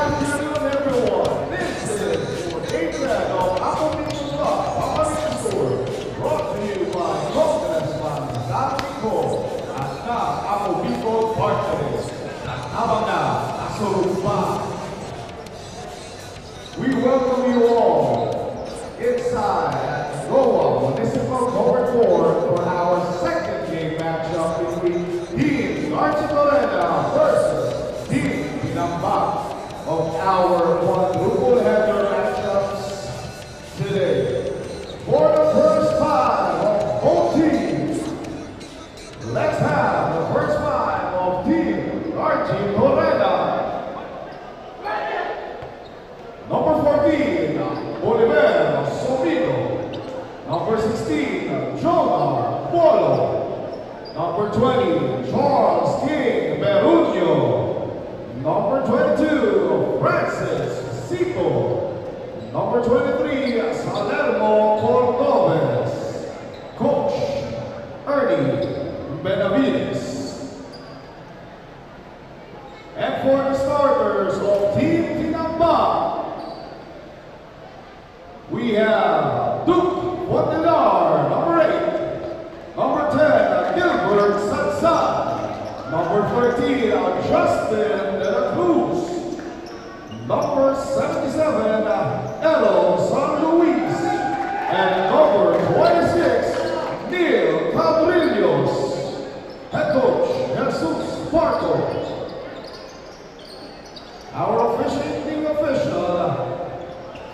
afternoon, everyone. This is your game set of Apple People's Cup Pamarin Tour, brought to you by Congressman Salvi Co. at na Apple People Partners. At habang na nasulog pa. We welcome you all inside at Goa Municipal Court 4 for our second game matchup between Team Garcia Torena versus Team Tinambak of our quadruple header matchups today. For the first time of both teams, let's have the first five of Team Garcia Torena. Number 14, Bolivar Somigo. Number 16, Jonah Polo. Number 20, Charles King Berunio. Number 22, Francis Sico. Number 23, Salermo Cordobes. Coach Ernie Benavides. And for the starters of Team Tinambak, we have Duke Fontelar, number 8. Number 10, Gilbert Sansan. Number 13, Justin De La Cruz. Number 77, Elo San Luis. And number 26, Neil Cabrillos. Head coach, Jesus Parco. Our officiating official,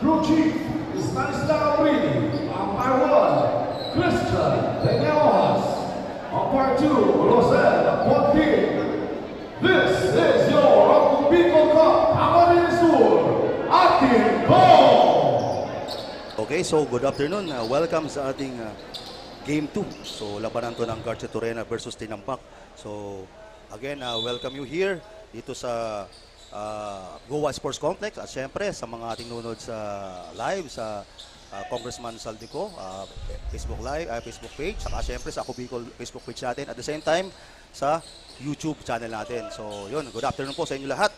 crew chief, Stanislav Rini. Umpire 1, Christian Peñaojas. Umpire 2, Rosel Pontin. This is your Apple People Cup Pamarin Sur Atin Ball! Okay, so good afternoon. Welcome sa ating Game 2. So labanan to ng Garcia Torena versus Tinambak. So again, welcome you here dito sa Goa Sports Complex at syempre sa mga ating nunod sa live sa Congressman Saldico Facebook Live, Facebook page, saka syempre sa Ako Bicol Facebook page natin at the same time sa YouTube channel natin. So yun, good afternoon po sa inyo lahat.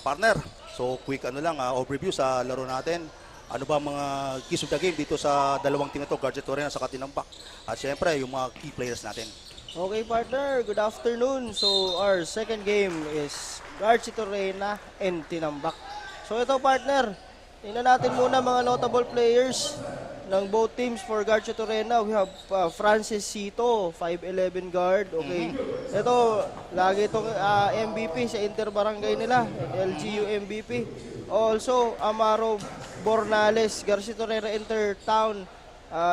Partner, so quick overview sa laro natin. Ano ba mga keys of the game dito sa dalawang team na to, Garcia Torena sa Tinambak, at syempre yung mga key players natin. Okay partner, good afternoon. So our second game is Garcia Torena and Tinambak. So ito partner, tingnan natin muna mga notable players ng both teams. For Garcia Torena, we have Francis Sito, 5'11 guard. Okay, ito lagi itong MVP sa Interbarangay nila, LGU MVP. Also, Amaro Bornales, Garcia Torena Intertown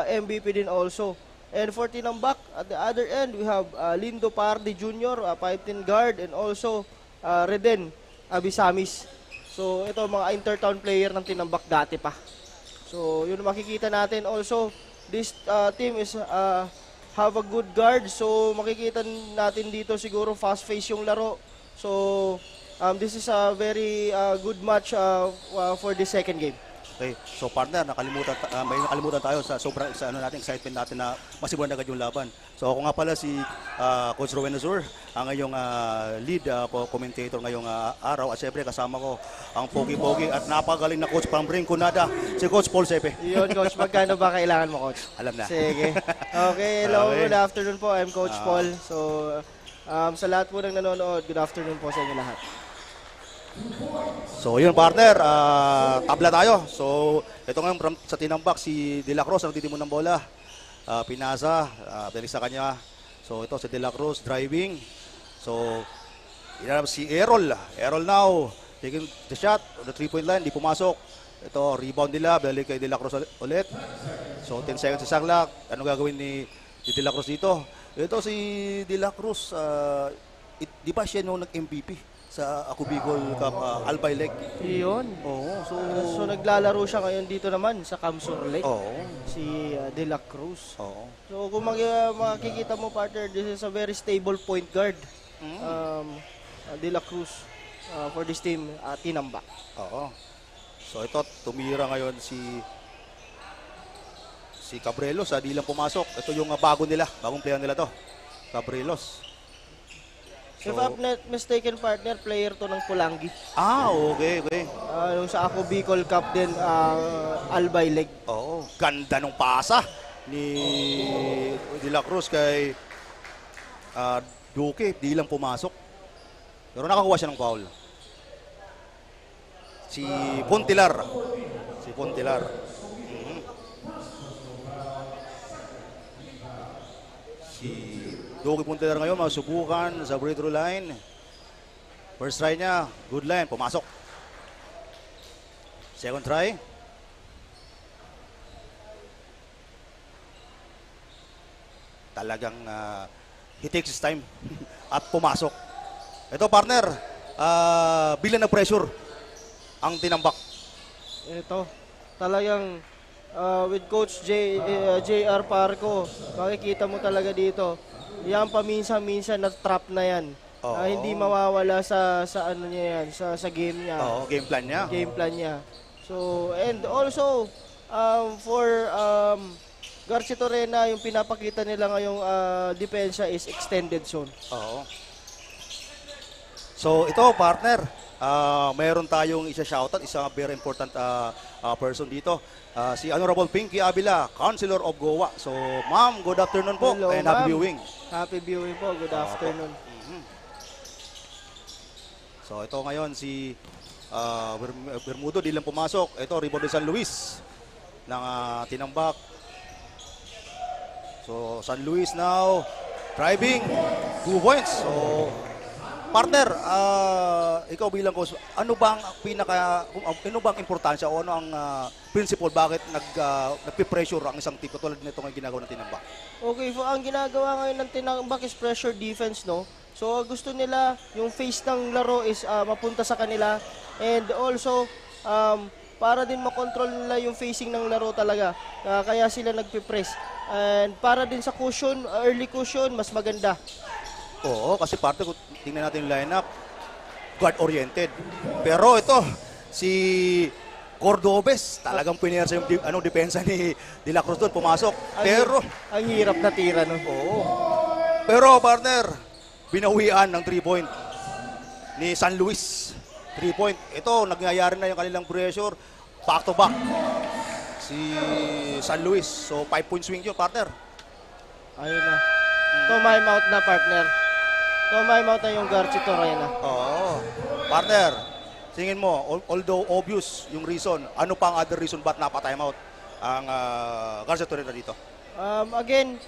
MVP din also. And for Tinambak, at the other end, we have Lindo Pardi Jr., 5'10 guard, and also Reden Abisamis. So, ito mga intertown player ng Tinambak dati pa. So, yun makikita natin. Also, this team is have a good guard. So, makikita natin dito siguro fast pace yung laro. So, this is a very good match for the second game. Okay, so partner, may nakalimutan tayo sa sobrang excitement natin na masimulan agad yung laban. So ako nga pala si Coach Rowen Azur, ang ngayong lead commentator ngayong araw. At syempre kasama ko ang pogi-pogi at napagaling na coach from Rinconada, si Coach Paul Sepe. Yun coach, magkano ba kailangan mo coach? Alam na. Sige. Okay, hello, Okay. good afternoon po. I'm Coach Paul. So sa lahat po ng nanonood, good afternoon po sa inyo lahat. So yun partner, tabla tayo. So ito nga sa Tinambak, si De La Cruz ang titimon ng bola. Pinasa, balik sa kanya. So ito si De La Cruz driving. So inarap si Errol. Errol now taking the shot on the 3-point line, di pumasok. Ito rebound nila, balik kay De La Cruz ulit. So 10 seconds sa saklak. Ano gagawin ni De La Cruz dito? Ito si De La Cruz, di ba siya nung nag-MVP sa Ako Bicol Cup Albay Lake? Yun. Oo, So naglalaro siya ngayon dito naman sa Camsur Lake. Oo. Si De La Cruz. Oo. So kung makikita mo partner, this is a very stable point guard. De La Cruz for this team, Tinambak. Oo. So ito, tumira ngayon si Cabrelos, di lang pumasok. Ito yung bago nila, bagong player nila to. Cabrelos. If I'm not mistaken, partner, player to ng Pulangi. Okay. Yung sa Ako Bicol Cup din, Albay Leg. Oo, ganda ng pasa ni De La Cruz kay Duque, di lang pumasok. Pero nakakuha siya ng foul. Si Puntilar. Mhm. Si Duque Puntilar ngayon masubukan sa free throw line. First try niya, good line, pumasok. Second try. Talagang he takes his time at pumasok. Ito partner, bilang na pressure ang tinambak. Ito, talagang with Coach JR Parco, makikita mo talaga dito. Yan paminsan-minsan na trap na yan. Oo. Hindi mawawala sa ano niya yan, sa game niya. Oo, game plan niya. Game plan niya. So, and also for Garcia Torena, yung pinapakita nila ngayong depensa is extended zone. Oo. So ito partner, mayroon tayong isa-shoutout, isang very important person dito. Si Honorable Pinky Avila, Councilor of Goa. So ma'am, good afternoon po Hello, and happy ma'am. viewing. Happy viewing po. Good afternoon. So ito ngayon si Bermudo, di lang pumasok. Ito, Rebound de San Luis ng tinambak. So San Luis now driving 2 points. So partner, ikaw bilang coach, ano bang importansya o ano ang principle bakit nagpe-pressure ang isang team tulad nito ng ginagawa ng tinambak? Okay, ang ginagawa ngayon ng tinambak is pressure defense, no? So gusto nila yung face ng laro is mapunta sa kanila, and also para din makontrol nila yung facing ng laro talaga. Kaya sila nagpe-press. And para din sa cushion, early cushion, mas maganda. Oo, kasi parte kung tingnan natin yung lineup, guard-oriented. Pero ito, si Cordobes, talagang pinersa yung depensa ni De La Cruz doon, pumasok. Pero, Ang hirap na tira, no? oo. Pero partner, binawian ng 3-point ni San Luis. 3-point. Ito, nangyayari na yung kanilang pressure. Back to back. Si San Luis. So, 5-point swing yun, partner. Ayun na. Tumime out na, partner. Tumime out na yung Garcia Torena. Oo. Partner, tingin mo, although obvious yung reason, ano pang other reason ba't napa-timeout ang Garcia Torena dito? Again,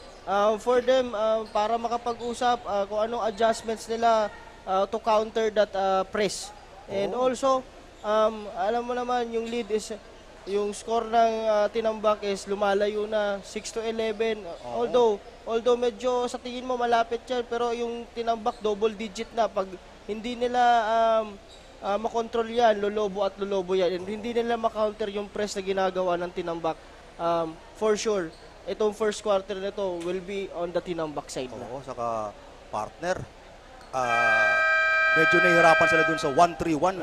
for them, para makapag-usap kung anong adjustments nila to counter that press. And also, alam mo naman, yung lead is, yung score ng tinambak is lumalayo na 6-11. Although medyo sa tingin mo malapit yan, pero yung tinambak double digit na. Pag hindi nila makontrol yan, lolobo yan. And hindi nila makounter yung press na ginagawa ng tinambak. For sure, itong first quarter na ito will be on the tinambak side na. Oo, saka partner, medyo nahihirapan sila dun sa 1-3-1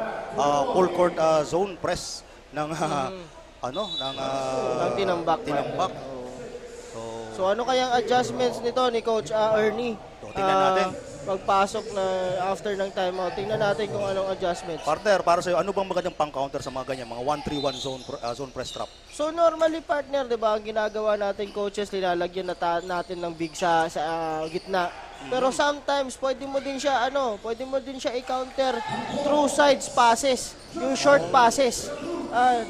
full court zone press ng Ng tinambak. tinambak. So ano kayang adjustments nito ni Coach Ernie? So, tingnan natin. Pagpasok na after ng timeout, tingnan natin kung anong adjustments. Partner, para sa'yo, ano bang magandang pang-counter sa mga ganyan, mga 1-3-1 zone press trap? So normally partner, 'di ba, ang ginagawa natin coaches, nilalagyan natin ng big sa gitna. Pero sometimes pwede mo din siya i-counter through sides passes, yung short passes.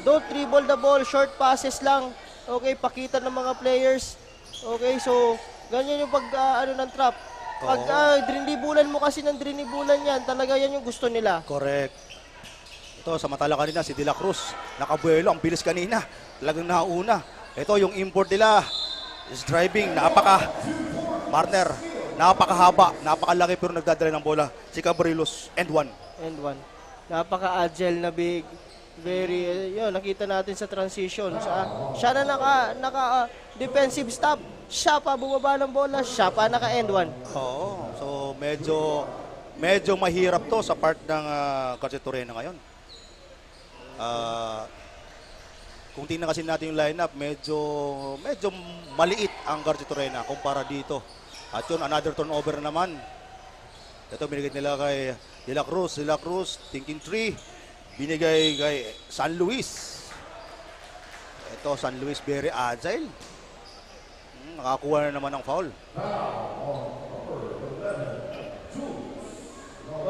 Don't dribble the ball, short passes lang. Okay, pakita ng mga players. Okay, so ganyan yung ng trap. Pag drinibulan mo kasi ng drinibulan yan, talaga yan yung gusto nila. Correct. Ito, samantala kanina, si De La Cruz, nakabuelo, ang bilis kanina. Talagang nauna. Ito, yung import nila is driving, napakahaba, napakalaki pero nagdadala ng bola. Si Cabrilos, and one. Napaka-agile na big. Very, yun, nakita natin sa transition. Siya na naka-defensive stop. Siya pa bumaba ng bola, siya pa naka-end one. Oo, so medyo mahirap to sa part ng Garcia Torena ngayon. Kung tingnan kasi natin yung lineup, medyo maliit ang Garcia Torena kumpara dito. At yun, another turnover naman. Ito binigay nila kay De La Cruz. De La Cruz, thinking 3. Binigay kay San Luis. Ito, San Luis very agile. Nakakuha na naman ng foul.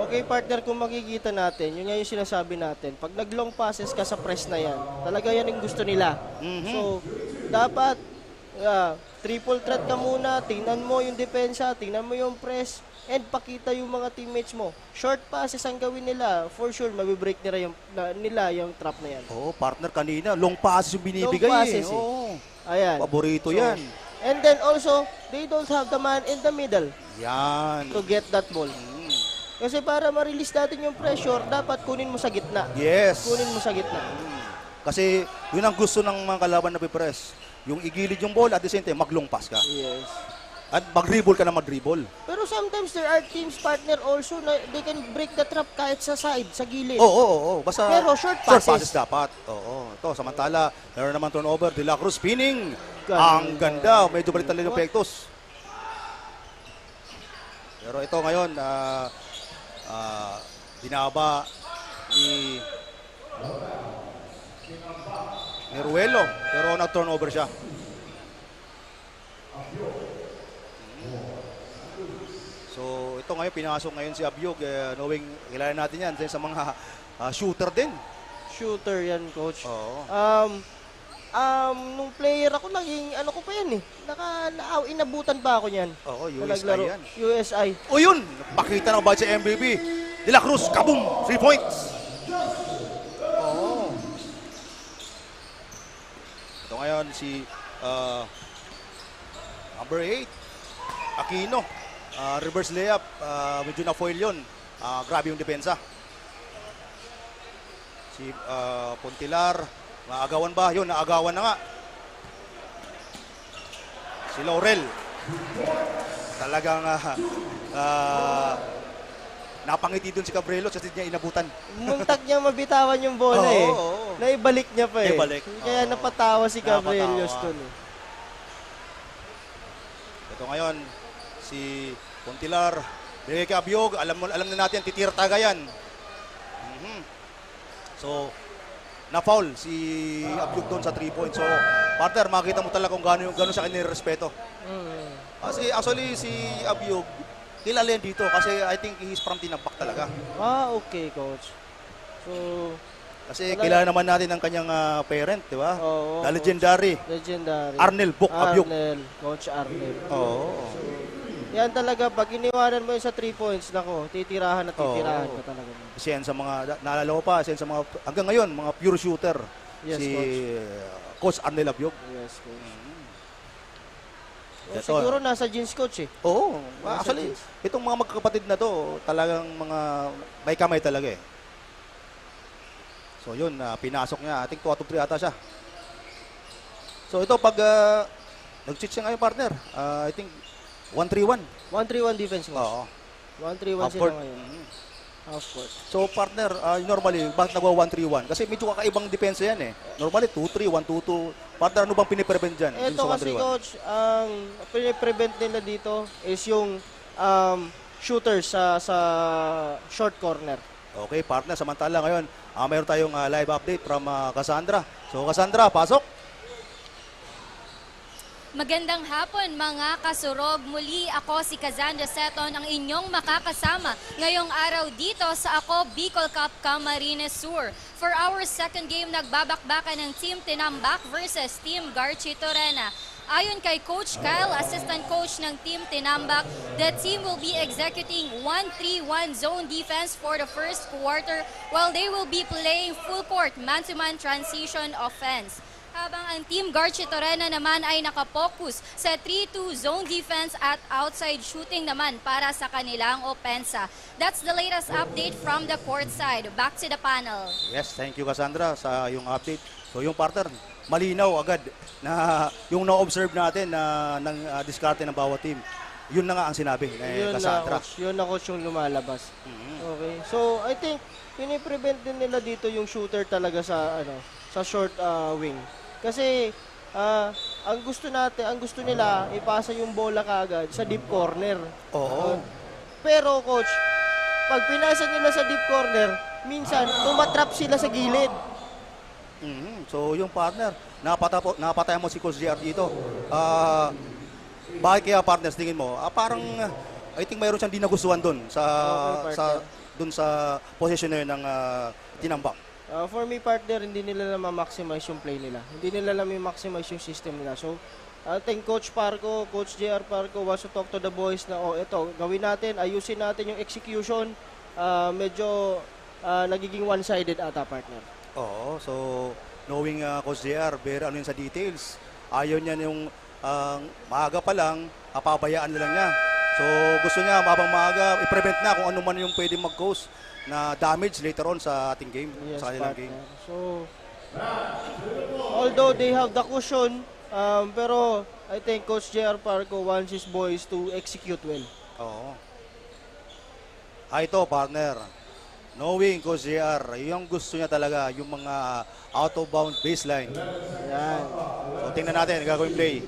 Okay, partner, kung makikita natin, yun nga yung sinasabi natin. Pag nag-long passes ka sa press na yan, talaga yan yung gusto nila. So, dapat, triple threat ka muna, tingnan mo yung depensa, tingnan mo yung press, and pakita yung mga teammates mo. Short passes ang gawin nila, for sure, mabibreak nila yung trap na yan. Oh, partner kanina, long passes yung binibigay. Long passes, Oh, Ayan. paborito So, yan. And then also, they don't have the man in the middle Yan. to get that ball. Kasi para ma-release natin yung pressure, dapat kunin mo sa gitna. Yes. Kunin mo sa gitna. Kasi yun ang gusto ng mga kalaban na pipress. Yung igilid yung ball at the same time, mag-long pass ka. Yes. At mag-dribble ka na mag-dribble. Pero sometimes there are teams partner also na they can break the trap kahit sa side, sa gilid. Oo. Basta Pero short passes. dapat. Oo. Ito, samantala, meron naman turnover. De La Cruz spinning. Ganda. Ang ganda. Medyo balitan lang yung pektos. Pero ito ngayon, binaba ni Ruelo. Pero nag-turnover siya. So, ito ngayon, pinasok ngayon si Abyog. Knowing, kilala natin yan sa mga shooter din. Shooter yan, coach. Oo. Nung player ako, naging, ano ko pa yan eh. Inabutan pa ako niyan. Oo, Na USI naglaro. yan. USI. O yun, pakita ng budget sa MVP. De La Cruz, kaboom! 3 points! Oo. Ito ngayon si number 8, Aquino. Reverse layup, medyo na-foil yun. Grabe yung depensa. Si Pontilar, maagawan ba? Yun, naagawan na nga. Si Laurel. Talagang napangiti dun si Cabrelo kasi niya inabutan. Muntak niya mabitawan yung bola Oo, eh. oo. Naibalik niya pa eh. Naibalik. Kaya Oo. napatawa si Gabriel Napatawa. dun eh. Ito ngayon, si Pontilar, bigay kay Abyog, alam na natin, titira taga yan. So, na-foul si Abyog doon sa 3 points. So, partner, makita mo talaga kung gano'n siya kinirespeto. Kasi actually, si Abyog, kilala yan dito kasi I think he's from Tinampak talaga. Okay, coach. So, Kasi kilala naman natin ang kanyang parent, di ba? Oo, The coach. legendary Legendary. Arnel Book Abyog. Coach Arnel. Oo. Yan talaga, pag iniwanan mo yun sa 3 points, nako, titirahan at titirahan Oo. ka talaga. Kasi yan sa mga, naalala ko pa, kasi yan sa mga, hanggang ngayon, mga pure shooter. Yes, si Coach Arnel Abyog. Yes, coach. Ito. Siguro nasa jeans, coach eh. Oo. Nasa Actually, jeans. itong mga magkakapatid na to, talagang mga may kamay talaga eh. So yun, pinasok niya. I think 2 out of 3 ata siya. So ito, pag nag-cheat siya ngayon, partner, I think 1-3-1. 1-3-1 defense, coach. Oo. 1-3-1 Half sila court. ngayon. Half court. So partner, normally, bakit nagwa 1-3-1? Kasi medyo kakaibang depensa yan eh. Normally, 2-3, 1-2-2. Partner, ano bang piniprevent dyan? Ito kasi, coach, ang piniprevent nila dito is yung shooter sa short corner. Okay, partner, samantala ngayon, mayroon tayong live update from Cassandra. So Cassandra, pasok! Magandang hapon mga kasurog. Muli ako si Cassandra Seton, ang inyong makakasama ngayong araw dito sa Ako Bicol Cup Camarines Sur. For our second game, nagbabakbakan ng Team Tinambak versus Team Garchi Torena. Ayon kay Coach Kyle, assistant coach ng Team Tinambak, the team will be executing 1-3-1 zone defense for the first quarter while they will be playing full court man-to-man transition offense. Habang ang Team Garchi Torena naman ay nakapokus sa 3-2 zone defense at outside shooting naman para sa kanilang opensa. That's the latest update from the court side. Back to the panel. Yes, thank you Cassandra sa yung update. So yung partner, malinaw agad na yung na-observe natin na ng diskarte ng bawat team. Yun na nga ang sinabi ni Cassandra. Yun na, coach, yung lumalabas. Okay. So, I think, piniprevent din nila dito yung shooter talaga sa short wing. Kasi, ang gusto nila, ipasa yung bola kaagad sa deep corner. Oo. Pero, coach, pag pinasa nila sa deep corner, minsan tumatrap sila sa gilid. So yung partner, napatay mo si Coach JR dito. Bakit kaya partners tingin mo? Parang I think mayroon siyang di nagustuhan doon sa Okay, partner. sa position na yun ng tinambak. For me, partner, hindi nila na ma-maximize yung play nila. Hindi nila na ma-maximize yung system nila. So, I think Coach Parco, Coach JR Parco wants to talk to the boys na, ito, gawin natin, ayusin natin yung execution. Medyo nagiging one-sided ata, partner. Oo, so knowing Coach JR, very ano yun sa details. Ayaw niya yung maaga pa lang, papabayaan na lang niya. So gusto niya mabang maaga, i-prevent na kung ano man yung pwede mag-cause na damage later on sa ating game, Yes, sa kanilang partner. game. So, although they have the cushion, pero I think Coach JR Parco wants his boys to execute well. Oo. Ito, partner. Knowing Coach JR, yung gusto niya talaga, yung mga out of bound baseline. Yan. So tingnan natin, gagawin play.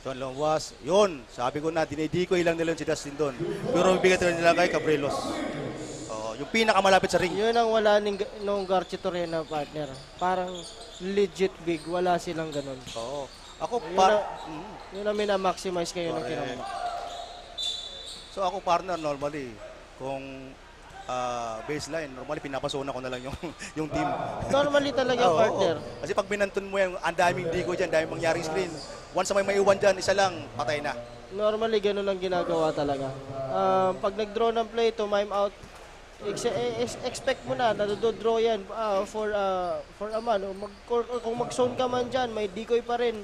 John Longwas, yun, sabi ko na, dinidikoy lang nila si Dustin doon. Pero bigyan nila kay Cabrelos. Yung pinakamalapit sa ring. Yun ang wala nung Garchi Torena, partner. Parang legit big, wala silang ganun. Oo. Ako, Yun ang mina-maximize kayo ng Correct. kinamot. So ako partner normally, kung baseline, normally pinapasona ko na lang yung team. Normally talaga, Oo, partner. oo. Kasi pag binantun mo yan, ang daming diko dyan, daming mangyaring screen. Once na may maiwan dyan, isa lang, patay na. Normally, ganun ang ginagawa talaga. Pag nag-draw ng play to mime out, expect mo na, nadodraw yan for a man. Kung mag-zone ka man dyan, may decoy pa rin.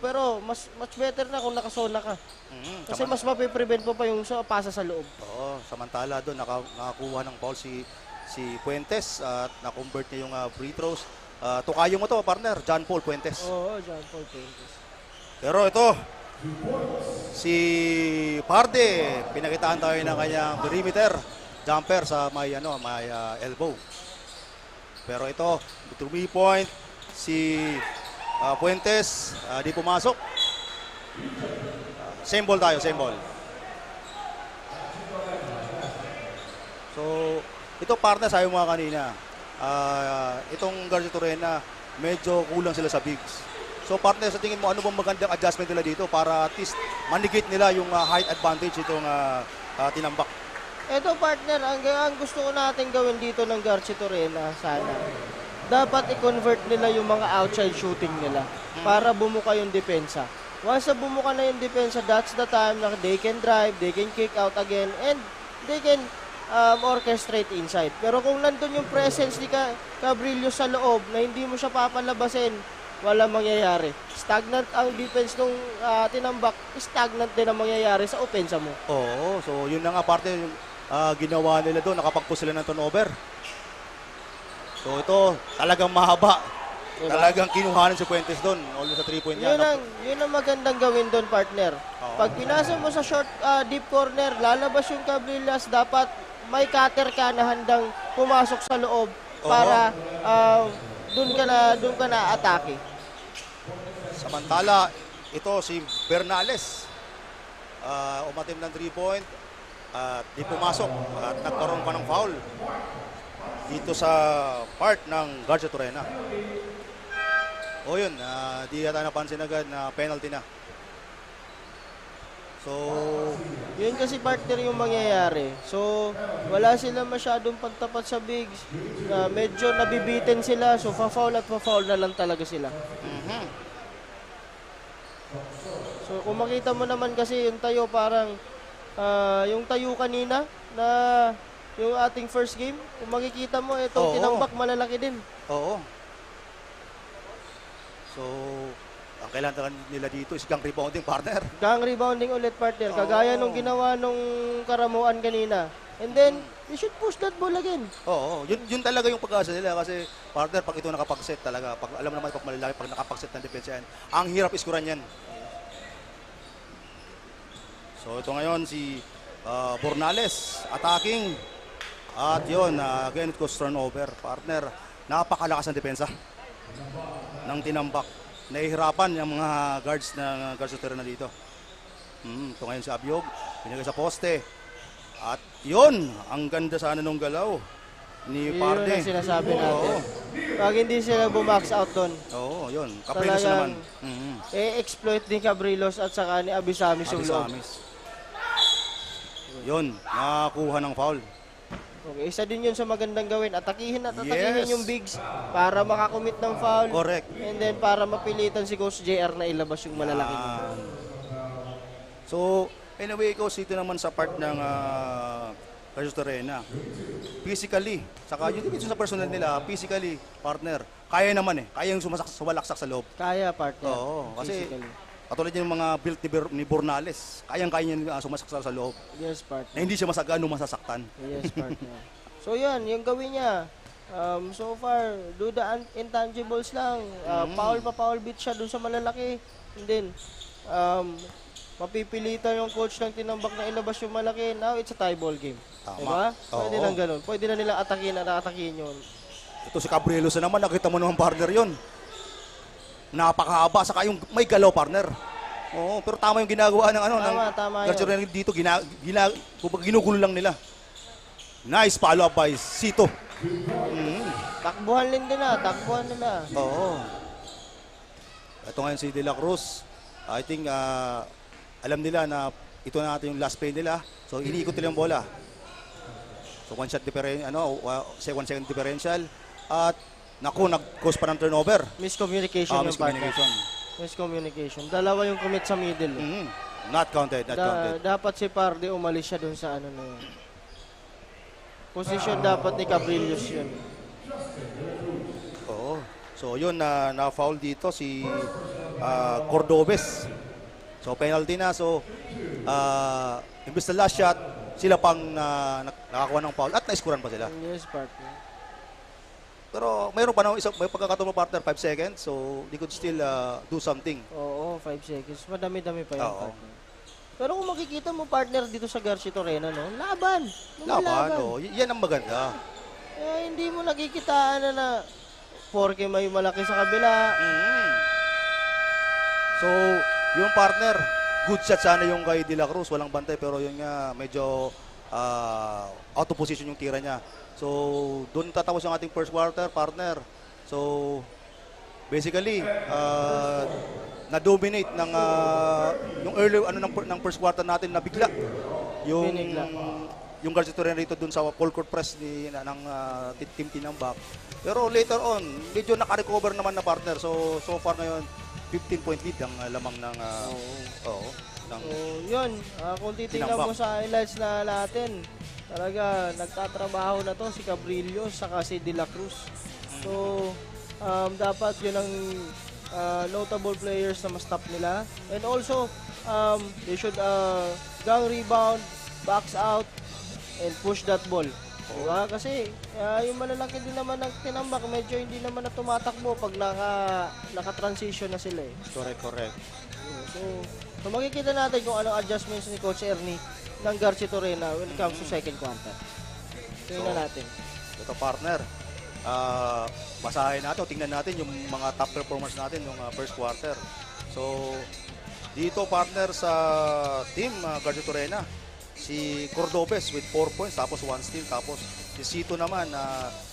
Pero much better na kung nakasona ka. Kasi mas mapiprevent mo pa yung pasa sa loob. Oo, samantala doon, nakakuha ng foul si Fuentes at na-convert niya yung free throws. Tukayo mo to, partner, John Paul Fuentes. Oo, John Paul Fuentes. Pero ito, si Parde, pinakitaan tayo ng kanyang perimeter jumper sa may elbow. Pero ito, 3-point si Fuentes, di pumasok. Same ball tayo, same ball. So, ito partner sabi mo kanina, itong Garcia Torena, medyo kulang sila sa bigs. So partner, sa tingin mo, ano bang magandang adjustment nila dito para at least manigate nila yung height advantage itong tinambak? Ito, partner, ang gusto ko natin gawin dito ng Garchi Torena, sana, dapat i-convert nila yung mga outside shooting nila para bumuka yung depensa. Once na bumuka na yung depensa, that's the time na they can drive, they can kick out again, and they can orchestrate inside. Pero kung nandun yung presence ni Cabrillo sa loob na hindi mo siya papalabasin, wala mangyayari. Stagnant ang defense nung tinambak, stagnant din ang mangyayari sa opensa mo. Oo, so yun na nga parte yung ginawa nila doon, nakapag-push sila ng turnover. So ito, talagang mahaba. Diba? Talagang kinuhanan si Fuentes doon, almost sa 3-point niya. Yun ang magandang gawin doon, partner. Oo. Pag pinasa mo sa short deep corner, lalabas yung Cabrillas, dapat may cutter ka na handang pumasok sa loob para doon ka na atake. Samantala, ito si Bernales. Umatim ng 3-point at di pumasok at nagkaroon pa ng foul dito sa part ng Garcia Torena. O yun, di yata napansin agad na penalty na. So, Yun kasi, partner, yung mangyayari. So, wala sila masyadong pagtapat sa bigs. Medyo nabibitin sila, so fa-foul at fa-foul na lang talaga sila. So, kung makita mo naman kasi yung tayo parang yung tayo kanina na yung ating first game, kung makikita mo, itong Oo. tinambak malalaki din. oo. So, ang kailangan nila dito is gang rebounding, partner. Gang rebounding ulit, partner. Kagaya nung ginawa nung Karamuan kanina. And then, you should push that ball again. Oo, yun talaga yung pag-asa nila kasi partner, pag ito nakapag-set talaga, pag alam naman pag malalaki, pag nakapag-set ng depensa yan, ang hirap iskuran yan. So ito ngayon si Bornales, attacking. At yun, again it goes turnover. Partner, napakalakas ng depensa ng tinambak. Nahihirapan yung mga guards ng Garcia Torena dito. Ito ngayon si Abiog, pinagay sa poste. At yun, ang ganda sana nung galaw ni Yun Parde. ang sinasabi natin. Oo. Pag hindi sila bumax out doon, Oo, yun. Caprilos naman. Talagang- exploit din Cabrillos at saka ni Abisamis yung loob. Amis. Yun, nakakuha ng foul. Okay, isa din yun sa magandang gawin. Atakihin at atakihin Yes. yung bigs para makakommit ng foul. Correct. And then para mapilitan si Coach JR na ilabas yung malalaki niya. So, anyway, Coach, dito naman sa part ng Carlos Torena. Physically, saka yung dito sa personal nila, physically, partner, kaya naman kaya yung sumalaksak sa loob. Kaya, partner. Oo, kasi Physically. katulad yung mga built ni Bornales, kayang-kaya niya sumasaksak sa loob. Yes, partner. Na hindi siya masagano masasaktan. Yes, partner. So, yan, yung gawin niya. So far, do the intangibles lang. Foul pa foul beat siya dun sa malalaki. And then, mapipilitan yung coach ng tinambak na ilabas yung malaki. Now, it's a tie ball game. Tama. Diba? Pwede Oo. lang ganun. Pwede na nilang atakin at atakin yun. Ito si Cabrielos na naman, nakita mo naman partner yon. Napakahaba, saka yung may galaw partner. Oo, pero tama yung ginagawa ng Tama yun. Garcia Torena dito, kumbaga ginugulo lang nila. Nice follow up by Sito. Takbuhan nila. Oo. Ito ngayon si De La Cruz. I think alam nila na ito na natin yung last play nila. So iniikot nila yung bola. So one shot differential, second differential. At naku, nag-cause pa ng turnover. Miscommunication yung partner. Miscommunication. Miscommunication. Dalawa yung commit sa middle. Not counted, not counted. Dapat si Parde umalis siya dun sa ano na yun. Position dapat ni Cabrillos yun. Oo. So yun, na-foul dito si Cordobes. So penalty na. So imbes na last shot, sila pang nakakuha ng foul at na-scorean pa sila. Yes, partner. Pero mayroon pa na may pagkakataon mo partner 5 seconds. So they could still do something. Oo, 5 seconds. Madami-dami pa yun, Oo. partner. Pero kung makikita mo, partner, dito sa Garcia Torena, no? Laban! Laban, yan ang maganda. Hindi mo nakikitaan na porke may malaki sa kabila. So, yung partner, good shot sana yung kay De La Cruz, walang bantay, pero yun nga, medyo out of position yung tira niya. So, doon tatapos yung ating first quarter, partner. So, basically, na-dominate ng yung early ng first quarter natin na bigla. Yung Garcia Torena rito doon sa full court press ng team Tinambak. Pero later on, medyo naka-recover naman na partner. So far ngayon, 15-point lead ang lamang ng Yun. Kung titingnan Tinambak. mo sa highlights na natin, talaga nagtatrabaho na to si Cabrillos saka si De La Cruz. So, dapat yun ang notable players na ma-stop nila. And also, they should gang rebound, box out, and push that ball. Diba? Kasi yung malalaki din naman ng Tinambak, medyo hindi naman na tumatakbo pag naka-transition na sila. Correct. So makikita natin kung anong adjustments ni Coach Ernie ng Garcia Torena when it comes to second quarter. Tingnan natin. Ito partner, basahin natin o tingnan natin yung mga top performance natin yung first quarter. So, dito partner sa team Garcia Torena, si Cordobes with 4 points, tapos 1 steal, tapos si Sito naman,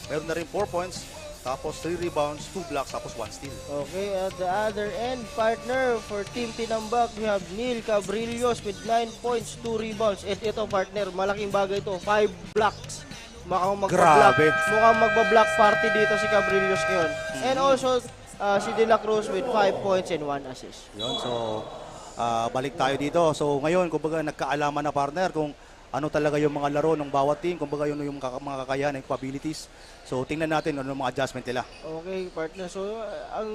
meron na rin 4 points, tapos 3 rebounds, 2 blocks, tapos 1 steal. Okay, at the other end, partner for Team Tinambak, we have Neil Cabrillos with 9 points, 2 rebounds. At ito partner, malaking bagay ito, 5 blocks. Grabe. Mukhang magba-block party dito si Cabrillos ngayon. And also, si De La Cruz with 5 points and 1 assist. Yun, so balik tayo dito. So ngayon, kumbaga nagkaalaman na partner kung ano talaga yung mga laro ng bawat team, kumbaga yun yung mga kakayahan and capabilities. So tingnan natin ano yung mga adjustment nila. Okay, partner. So, ang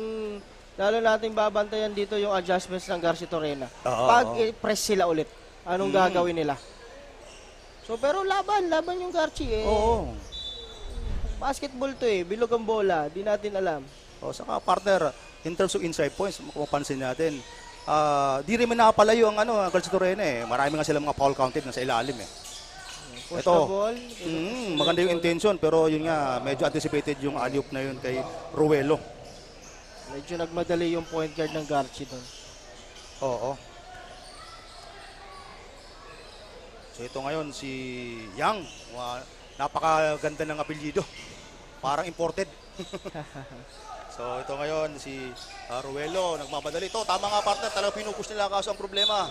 lalo nating babantayan dito yung adjustments ng Garcia Torena. Pag press sila ulit, anong gagawin nila? So, pero laban yung Garcia Oo. Basketball to bilog ang bola, di natin alam. Saka partner, in terms of inside points, kung mapansin natin, di rin nakapalayo ang Garcia Torena Marami nga sila mga foul counted na sa ilalim Push Ito. the ball. Maganda yung intention, pero yun nga, medyo anticipated yung alley-oop na yun kay Ruelo. Medyo nagmadali yung point guard ng Garcia doon. Oo. So ito ngayon si Yang, napakaganda ng apelyido. Parang imported. So ito ngayon si Ruelo, nagmamadali. Ito, tama nga partner, talagang pinupush nila kaso ang problema.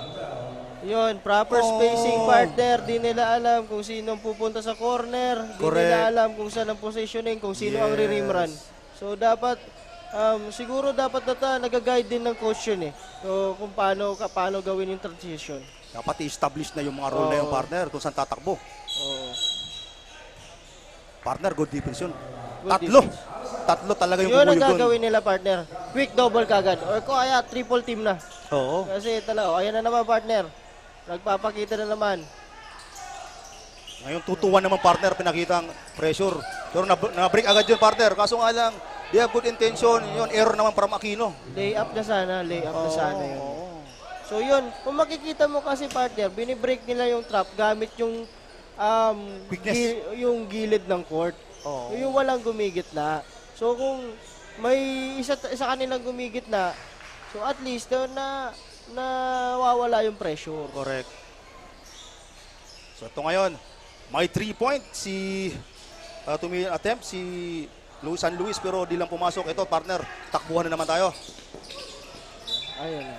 Yun, proper spacing partner. Di nila alam kung sino ang pupunta sa corner. Di Correct. nila alam kung saan ang positioning, kung sino ang Yes. rim run. So dapat, siguro dapat nag-guide din ng coach yun eh. So kung paano gawin yung transition. Dapat i-establish na yung mga role na yung partner kung saan tatakbo. Oo. Partner, good defense yun. Good Tatlo talaga yung Yun ang bumuyog doon. gagawin nila partner. Quick double kagad. Or kung kaya triple team na. Oo. Kasi talaga, ayan na naman partner. Nagpapakita na naman. Ngayon tutuwan naman partner, pinakita ang pressure. Pero na-break agad yun partner. Kaso nga lang, they have good intention. Yun, error naman from Aquino. Lay up na sana yun. So yun, kung makikita mo kasi partner, binibreak nila yung trap gamit yung Quickness. yung gilid ng court. Oo. Yung walang gumigit na. So kung may isa kanilang gumigit na, so at least na nawawala yung pressure. Correct. So ito ngayon, may 3-point si attempt si San Luis pero di lang pumasok. Ito partner, takbuhan na naman tayo. Ayun na.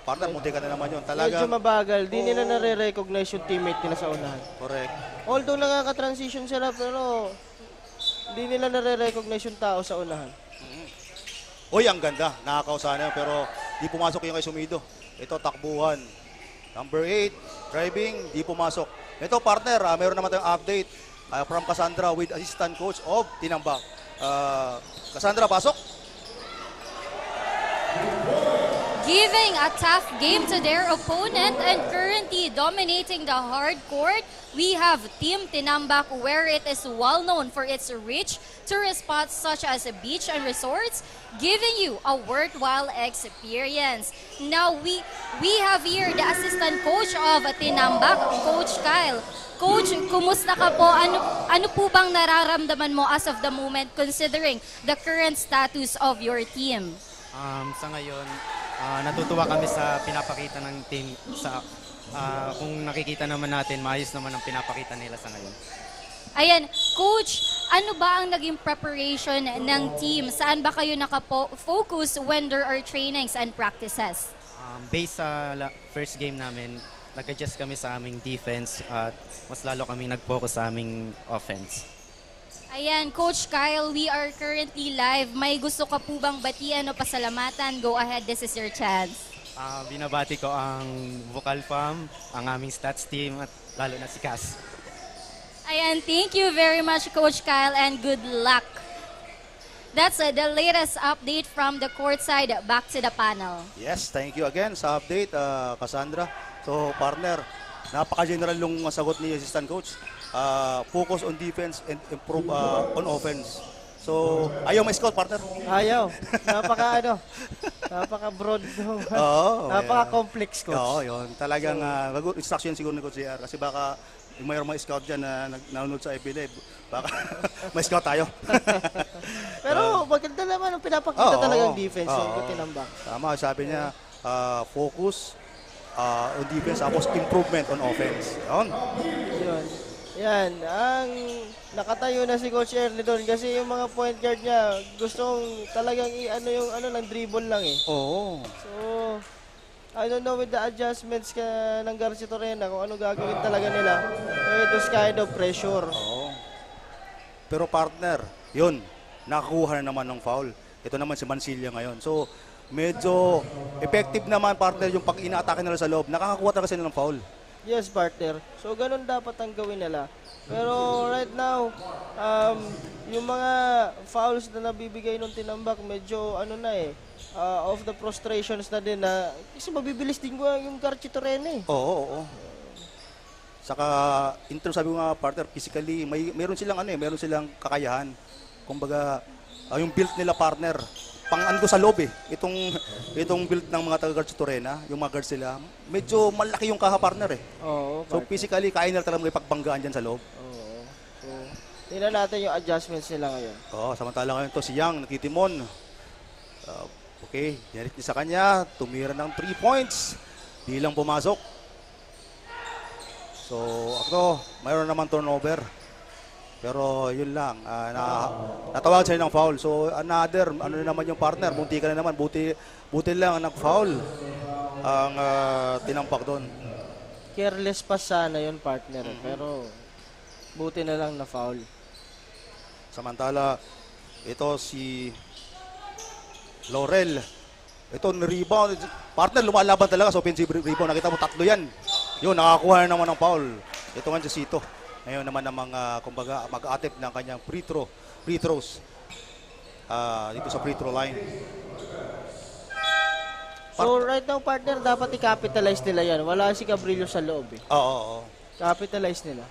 Partner, munti ka na naman yun. Medyo Talagang, mabagal. Di nila nare-recognize yung teammate nila sa unahan. correct. Although nakaka-transition sila, pero di nila nare-recognize yung tao sa unahan. Uy, ang ganda. Nakakausahan na yun, pero di pumasok yung kay Sumido. Ito, takbuhan. Number 8, driving, di pumasok. Ito, partner, meron naman tayong update from Cassandra with assistant coach of Tinambak. Cassandra, pasok. Giving a tough game to their opponent and currently dominating the hard court, we have Team Tinambak, where it is well known for its rich tourist spots such as beach and resorts, giving you a worthwhile experience. Now we have here the assistant coach of Tinambak, Coach Kyle. Coach, kumusta ka po? Ano po bang nararamdaman mo as of the moment considering the current status of your team? Sa ngayon, natutuwa kami sa pinapakita ng team. Kung nakikita naman natin, maayos naman ang pinapakita nila sa ngayon. Ayan, Coach, ano ba ang naging preparation ng team? Saan ba kayo nakafocus when there are trainings and practices? Based sa first game namin, nag-adjust kami sa aming defense at mas lalo kami nag-focus sa aming offense. Ayan, Coach Kyle, we are currently live. May gusto ka po bang batian o pasalamatan? Go ahead, this is your chance. Binabati ko ang Vocal Farm, ang aming stats team at lalo na si Cass. Ayan, thank you very much, Coach Kyle, and good luck. That's the latest update from the courtside. Back to the panel. Yes, thank you again sa update, Cassandra. So, partner, napaka-general yung sagot ni assistant coach. Focus on defense and improve on offense. So, ayaw ma-scout, partner. Ayaw. Napaka-broad. Oo. Napaka-complex, coach. Oo, yun. Talagang instruction siguro ni Coach JR. Kasi baka yung mayroong mga scout dyan na nanonood sa FB Live, baka ma-scout tayo. Pero maganda naman ang pinapakita Oo, talagang defense oo. yung Tinambak. Tama, sabi niya, focus on defense, tapos improvement on offense. Yun. Yun. Yan, ang nakatayo na si Coach Ernie doon kasi yung mga point guard niya gustong talagang ng dribble lang eh. Oo. So, I don't know with the adjustments ng Garcia Torena kung ano gagawin talaga nila with this kind of pressure. Oo. Pero partner, yun, nakakuha na naman ng foul. Ito naman si Mansilla ngayon. So, medyo effective naman partner yung pag ina-atake nila sa loob. Nakakakuha talaga sila ng foul. Yes, partner. So, ganun dapat ang gawin nila. Pero right now, yung mga fouls na nabibigay ng Tinambak, medyo of the frustrations na din na kasi mabibilis din ko yung Garcia Torena eh. Oo. Saka, sabi ko nga partner, physically, meron silang kakayahan. Kumbaga, yung build nila partner, pang-ando sa loob eh. Itong build ng mga taga-Garcia Torena, yung mga guards sila, medyo malaki yung kaha-partner eh. Oo, So physically, kaya nila talagang ipagpanggaan dyan sa loob. Oo. So, tingnan natin yung adjustments nila ngayon. Samantala ngayon to si Yang, nagtitimon. Okay, dinalik niya sa kanya, tumira ng 3 points. Di lang pumasok. So, ako, mayroon naman turnover. Pero yun lang, natawag sila ng foul. So, another, ano na naman yung partner, bunti ka na naman, buti lang nag-foul ang tinampak doon. Careless pa sana yun, partner. Pero, buti na lang na foul. Samantala, ito si Laurel. Ito, rebound. Partner, lumalaban talaga sa offensive rebound. Nakita mo, 3 yan. Yun, nakakuha na naman ng foul. Ito nga si Sito. Ngayon naman ang mga, kumbaga, mag-attempt ng kanyang free throws. Dito sa free throw line. So, right now, partner, dapat i-capitalize nila yan. Wala si Cabrillo sa loob eh. Oo. Capitalize nila.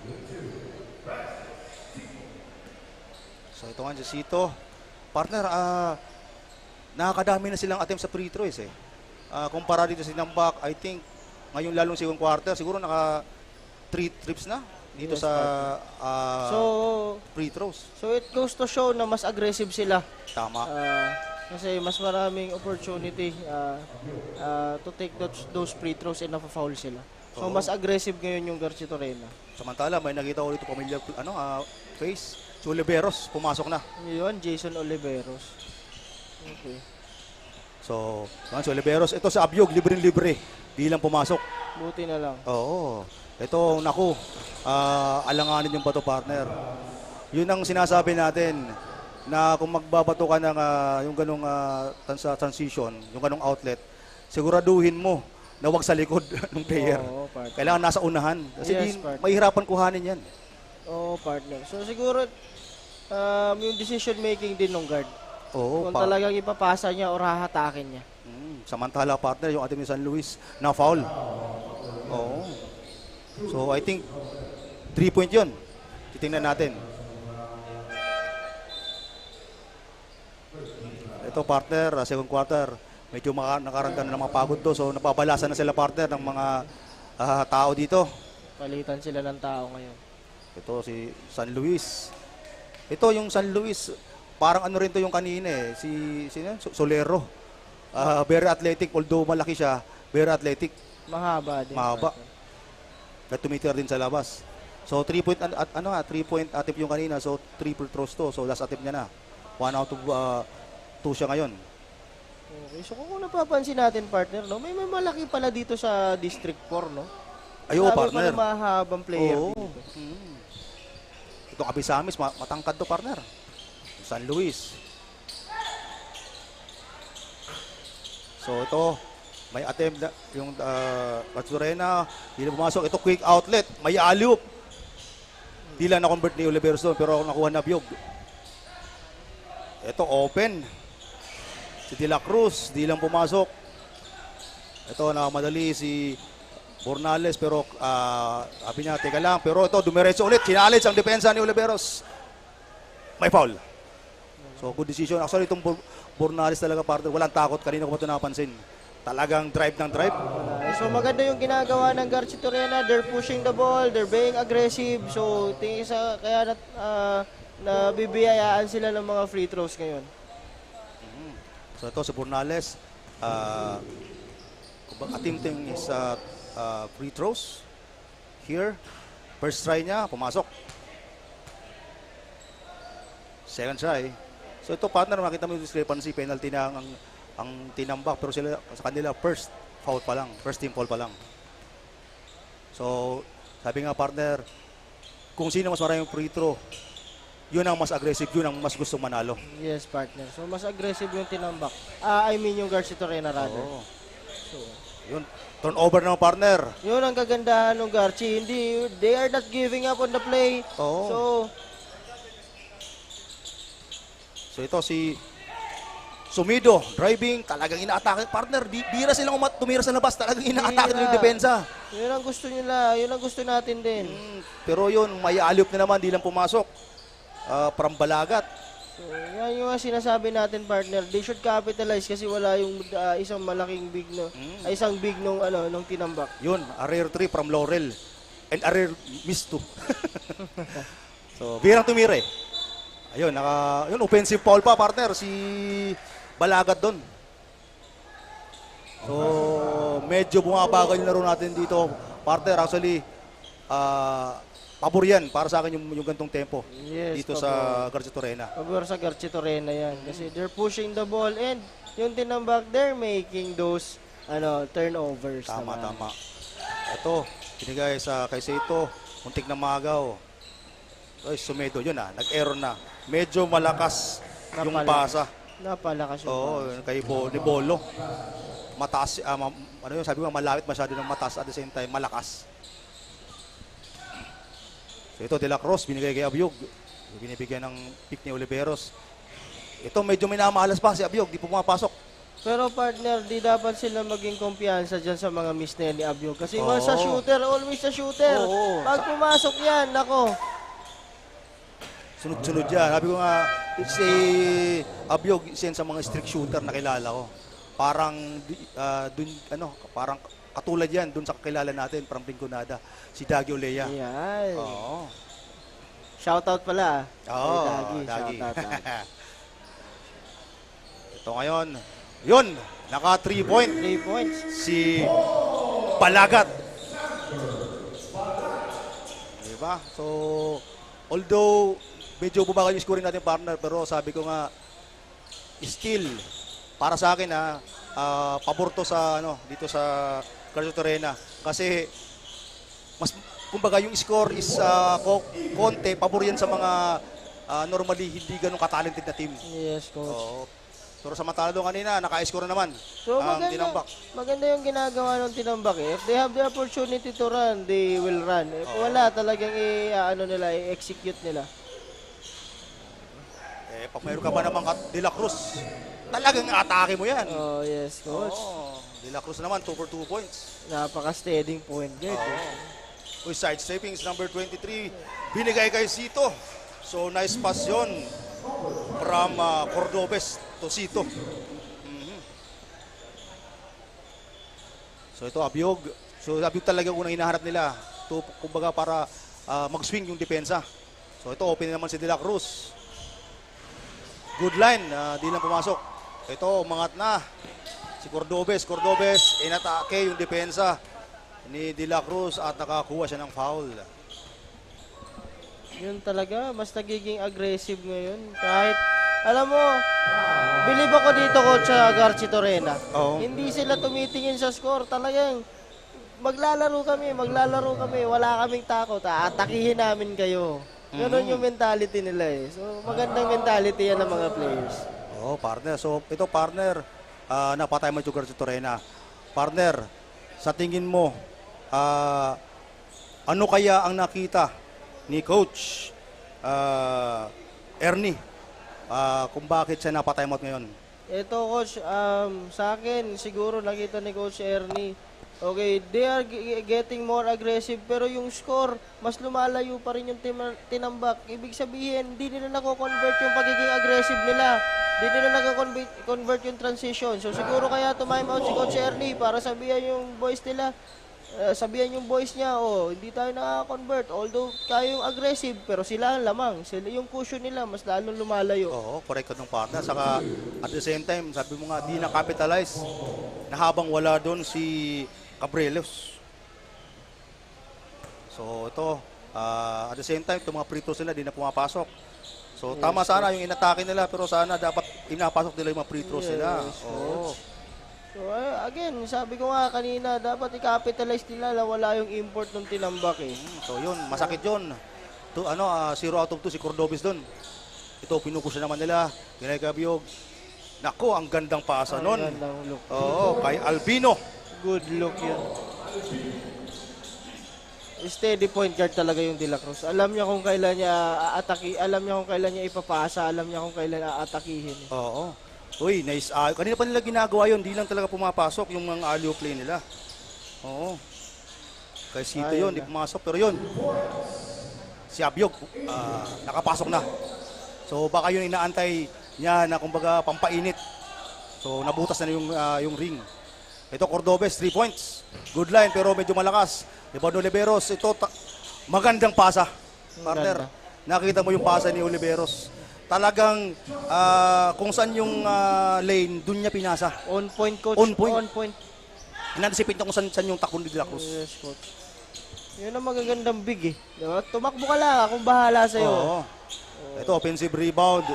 So, ito nga si Sito. Partner, nakakadami na silang attempt sa free throws eh. Kumpara dito sa Tinambak, I think, ngayong lalong second quarter, siguro naka 3 trips na dito Yes, sa So, free throws. so it goes to show na mas aggressive sila. Tama. Kasi mas maraming opportunity to take those free throws and nafa-foul sila. So, Oo. mas aggressive ngayon yung Garci Torena. Samantala, may nakita ko dito pamilyar face. Si Oliveros, pumasok na. Yun, Jason Oliveros. Okay. So, si Oliveros, ito sa Abyog, libre-libre. Di lang pumasok. Buti na lang. Oo. Ito, naku, alanganin yung bato partner. Yun ang sinasabi natin na kung magbabato ka ng yung ganong transition, yung ganong outlet, siguraduhin mo na wag sa likod ng player. Oo, partner. Kailangan nasa unahan. Kasi Yes, di, partner. mahirapan kuhanin yan. Oo, partner. So, siguro, yung decision making din ng guard. Oo, Kung talagang ipapasa niya o hahatakin niya. Samantala partner, yung ating San Luis na foul. Oo. So I think 3-point yun. Titingnan natin. Ito partner, second quarter, medyo nakaramdam na ng mga pagod do. So napabalasan na sila partner ng mga tao dito. Palitan sila ng tao ngayon. Ito si San Luis. Ito yung San Luis, parang ano rin to yung kanina eh, si Solero. Very athletic, although malaki siya, very athletic. Mahaba din. Mahaba. partner. Na tumitira din sa labas. So 3-point 3-point attempt yung kanina. So triple throws to. So last attempt niya na. 1 out of 2 siya ngayon. Okay, so kung napapansin natin, partner, no, may malaki pala dito sa District 4, no? Ayo Sabi partner. pala mahabang player Oo. dito. Itong Abisamis, matangkad to partner. San Luis. So ito, may attempt na, yung Katsurena, hindi na pumasok. Ito quick outlet, may alley-oop. Di lang na-convert ni Oliveros doon, pero nakuha na Biog. Ito open. Si De La Cruz, di lang pumasok. Ito nakamadali si Bornales, pero sabi niya, teka lang. Pero ito, dumiretso ulit. Challenge ang depensa ni Oliveros. May foul. So good decision. Actually, itong Bornales talaga partner, walang takot. Kanina ko pa ito napansin. Talagang drive ng drive. So maganda yung ginagawa ng Garci Torena. They're pushing the ball, they're being aggressive. So tingin sa kaya nabibiyayaan sila ng mga free throws ngayon. So ito si Bornales. Attempting is free throws. Here. First try niya, pumasok. Second try. So ito partner, makita mo yung discrepancy, penalty na ang tinambak, pero sila sa kanila first foul pa lang, first team foul pa lang. So sabi nga partner, kung sino mas maraming free throw, yun ang mas aggressive, yun ang mas gustong manalo. Yes, partner. So mas aggressive yung tinambak. Yung Garci Torena rather. Oo. So, Yun, turnover ng partner. yun ang kagandahan ng Garci. Hindi, they are not giving up on the play. Oo. So ito si Sumido, driving, talagang inaatake. Partner, bira silang tumira sa labas, talagang inaatake Bira. ng depensa. Yun ang gusto nila. Yun ang gusto natin din. Pero yun, may alley-oop na naman, di lang pumasok. From Balagat. So, yan yung sinasabi natin, partner. They should capitalize kasi wala yung isang malaking big isang big nung tinambak. Yun, a rare 3 from Laurel. And a rare miss 2. So, birang tumira eh. Ayun, yun, offensive foul pa, partner, si Balagat doon. So, medyo bumabagal yung laro natin dito, partner. Actually, pabor yan para sa akin yung gantong tempo Yes, dito pabor. sa Garcia-Torena. Pabor sa Garcia-Torena yan. Kasi they're pushing the ball and yung tinambak, they're making those turnovers Tama, naman. tama. Ito, binigay sa kay Seito, muntik na magaw. Ay, Sumedo yun nag-error na. Medyo malakas yung pasa. Napalakas yung Oo, kay ni Bolo. Mataas, ano yun, sabi ko malapit masyado ng mataas at the same time malakas. So ito, De La Cruz, binigay kay Abiog. Binibigyan ng pick ni Oliveros. Ito, medyo minamalas pa si Abiog, di pumapasok. Pero partner, di dapat sila maging kumpiyansa dyan sa mga miss na yan ni Abiog. Kasi Oo. once sa shooter, always sa shooter. Oo. Pag pumasok yan, nako. Sunod-sunod yan. Sabi ko nga, si Abiog, isa yan sa mga strict shooter na kilala ko. Parang, parang katulad yan dun sa kakilala natin, parang Brinconada, si Dagi Olea. Yan. Oo. Shoutout pala. Oo, Kay Dagi. Shoutout. Ito ngayon, yun, naka 3 point 3 points. si Palagat. Diba? So, although medyo bumagal yung scoring natin partner, pero sabi ko nga, still, para sa akin pabor to sa, dito sa Garcia-Torena. Kasi, mas, kumbaga yung score is konti, pabor yan sa mga normally hindi ganun ka-talented na team. Yes, coach. Oo. Pero samantala doon kanina, naka-score na naman So ang Tinambak. maganda yung ginagawa ng Tinambak eh. If they have the opportunity to run, they will run. If wala, talagang i-execute nila. Pag mayroon ka ba naman De La Cruz, talagang atake mo yan. Oh, yes, coach. Oo. De La Cruz naman, 2 for 2 points. Napaka-steadying point guard. Uy, side steppings, number 23, binigay kay Sito. So, nice pass yun from Cordobes to Sito. So, ito, Abiog. So, Abiog talaga unang hinahanap nila. To, kumbaga, para mag-swing yung depensa. So, ito, open naman si De La Cruz. Good line, di lang pumasok. Ito, umangat na. Si Cordobes, inatake yung depensa ni De La Cruz at nakakuha siya ng foul. Yun talaga, mas nagiging aggressive ngayon. Kahit, alam mo, believe ako dito, coach, sa Garcia-Torena. Oo. Hindi sila tumitingin sa score. Talagang, maglalaro kami. Wala kaming takot. Atakihin namin kayo. Ganon yung mentality nila eh. So, magandang mentality yan ng mga players. Oh, partner. So, ito partner, napatay mo yung Garcia-Torena. Partner, sa tingin mo, ano kaya ang nakita ni Coach Ernie kung bakit siya napatay mo ngayon? Ito, coach, sa akin, siguro nakita ni Coach Ernie, okay, they are getting more aggressive, pero yung score, mas lumalayo pa rin yung Tinambak. Ibig sabihin, hindi nila nako-convert yung pagiging aggressive nila. Hindi nila nako-convert yung transition. So siguro kaya time out si Coach Ernie para sabihan yung boys nila, sabihan yung boys niya, hindi tayo naka-convert. Although kaya yung aggressive, pero sila ang lamang. Sila yung cushion nila, mas lalong lumalayo. Oo, correct ka nung partner. Saka at the same time, sabi mo nga, di na-capitalize na habang wala doon si Cabrelos. So ito, at the same time, itong mga free throws nila, di na pumapasok. So tama sana yung inatake nila, pero sana dapat inapasok nila yung mga free throws nila. Oo. So again, sabi ko nga kanina, dapat i-capitalize nila na wala yung import ng Tinambak eh. So yun, masakit yun. 0 out of 2 si Cordobes doon. Ito, pinupush naman nila. Ginagabiog. Nako, ang gandang pasa nun. Gandang look. Oo, kay Albino. Good look yun. Steady point guard talaga yung De La Cruz. Alam niya kung kailan niya aatake, alam niya kung kailan niya ipapasa, alam niya kung kailan aatakihin. Oo. Uy, nice. Kanina pa nila ginagawa yun, di lang talaga pumapasok yung mga alley-oop play nila. Oo. Kay Sito yun, di pumasok. Pero yun, si Abiog, nakapasok na. So baka yun inaantay niya na kumbaga pampainit. So nabutas na yung ring. Ito, Cordobes, 3 points. Good line, pero medyo malakas. Leopoldo Oliveros, ito, magandang pasa. Partner, nakita mo yung pasa ni Oliveros. Talagang kung saan yung lane, dun niya pinasa. On point, coach. On point. On point. In-anticipate niya kung saan yung takbo ni De La Cruz. Yes, coach. Yun ang magagandang big eh. Diba? Tumakbo ka lang, akong bahala sa'yo. Oo. Ito, offensive rebound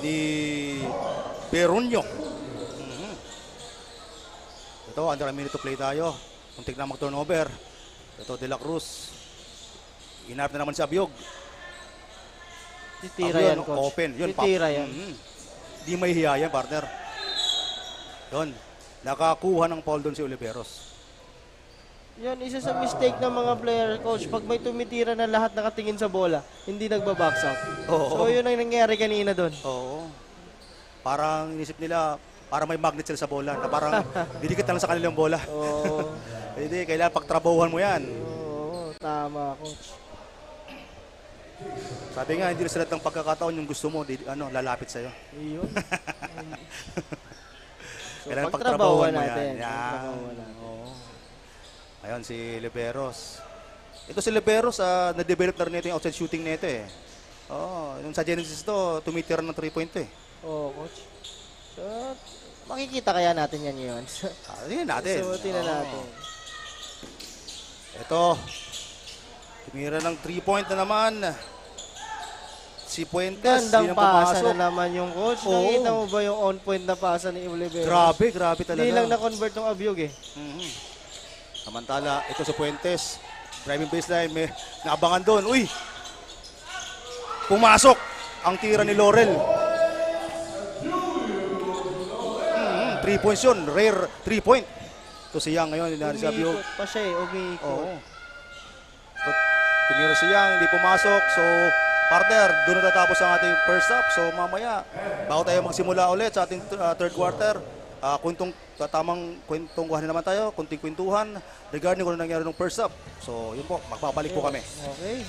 ni Perunyo. Ito, under a minute to play tayo. Muntik na mag-turnover. Ito, De La Cruz. Inarap na naman si Abiog. Titira Abiog, yan, coach. open. Yun, Titira yan. Di may hiya yan, partner. Yun. Nakakuha ng foul doon si Oliveros. Yan, isa sa mistake ng mga player, coach. Pag may tumitira na lahat nakatingin sa bola, hindi nagba-box out. Oo. So, yun ang nangyari kanina doon. Oo. Parang inisip nila, parang may magnet sila sa bola, na parang didikit na lang sa kanilang bola. Oo. Hindi, kailangan pagtrabahuhan mo yan. Oo, tama, coach. Sabi nga, hindi sila ng pagkakataon yung gusto mo, lalapit sa'yo. Iyon. So, Kailangan pagtrabahuan pagtrabahuhan mo natin. yan. Yan. Pagtrabahuan natin. Oo. Ayun, si Liberos. Ito si Liberos, na-develop na rin ito yung outside shooting nito eh. Oo, yung sa Genesis to, tumitira ng 3-point eh. Oo, coach. So, makikita kaya natin yan ngayon. Tingnan natin. So, tingnan Oo. natin. Ito, tumira ng 3-point na naman. Si Puentes, Gandang yun ang pasa pumasok. na naman yung coach. Oo. Nakita mo ba yung on-point na pasa ni Oliveros? Grabe talaga. Hindi lang na-convert ng Abiog eh. Mhm. Samantala, ito si Puentes. Driving baseline, may naabangan doon. Uy! Pumasok ang tira ni Laurel. 3 points yun. Rare 3-point. Ito si Yang ngayon. Si Abiog. Umiikot pa siya eh. Umiikot. Oo. Tumira si Yang, hindi pumasok. So, partner, doon natatapos ang ating first half. So, mamaya, bago tayo magsimula ulit sa ating third quarter, tamang kwentungkuhan naman tayo, kunting kwentuhan regarding kung ano nangyari nung first half. So, yun po, magbabalik po kami. Okay.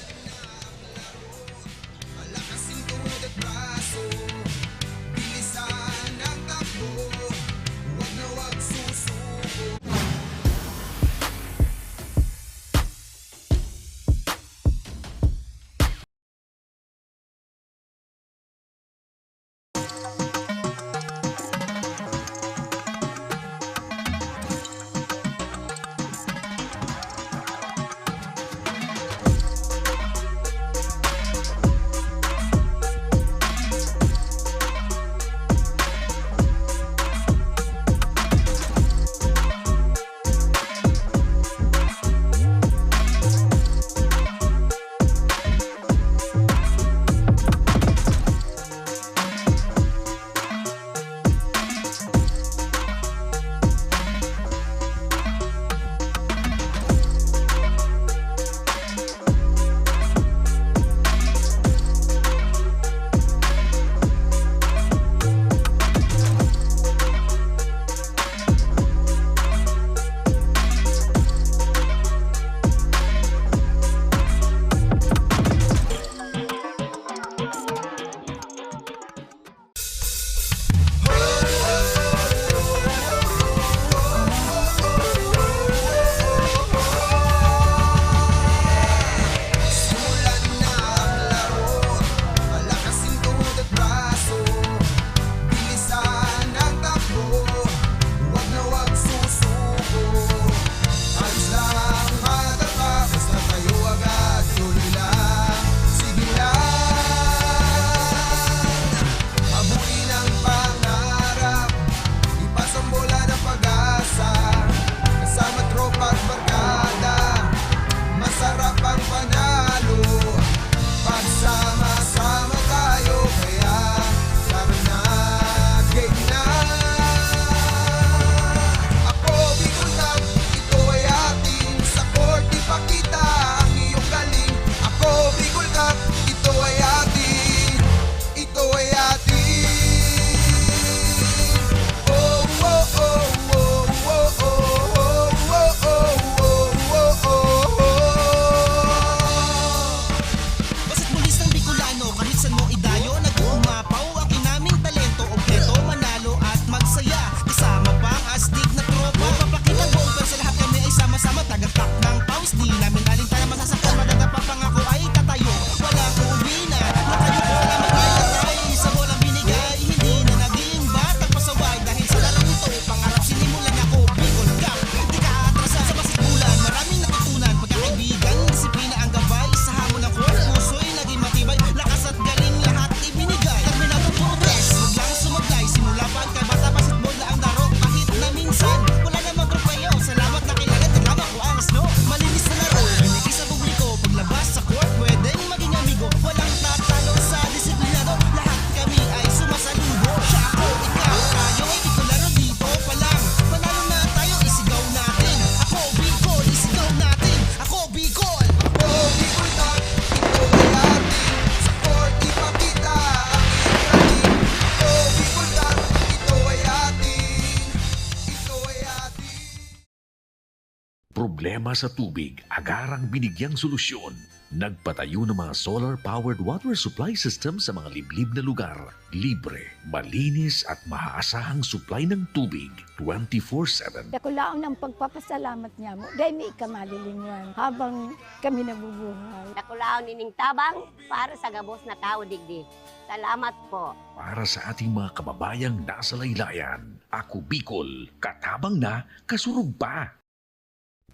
problema sa tubig, agarang binigyang solusyon. Nagpatayo ng mga solar-powered water supply system sa mga liblib na lugar. Libre, malinis at maaasahang supply ng tubig 24/7. Ako lang ng pagpapasalamat niya mo. Dahil may ikamalilingan habang kami nabubuhay. Nakulaon nining tabang para sa gabos na tao digdi. Salamat po. Para sa ating mga kababayang nasa laylayan, Ako Bicol, katabang na, kasurog pa.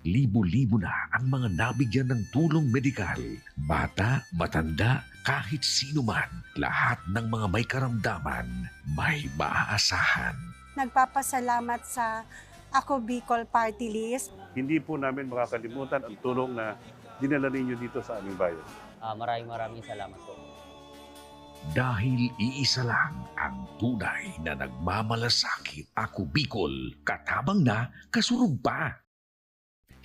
Libo-libo na ang mga nabigyan ng tulong medikal. Bata, matanda, kahit sino man, lahat ng mga may karamdaman, may maaasahan. Nagpapasalamat sa Ako Bicol Party List. Hindi po namin makakalimutan ang tulong na dinala ninyo dito sa aming bayan. Maraming salamat po. Dahil iisa lang ang tunay na nagmamalasakit. Ako Bicol, katabang na, kasurog pa.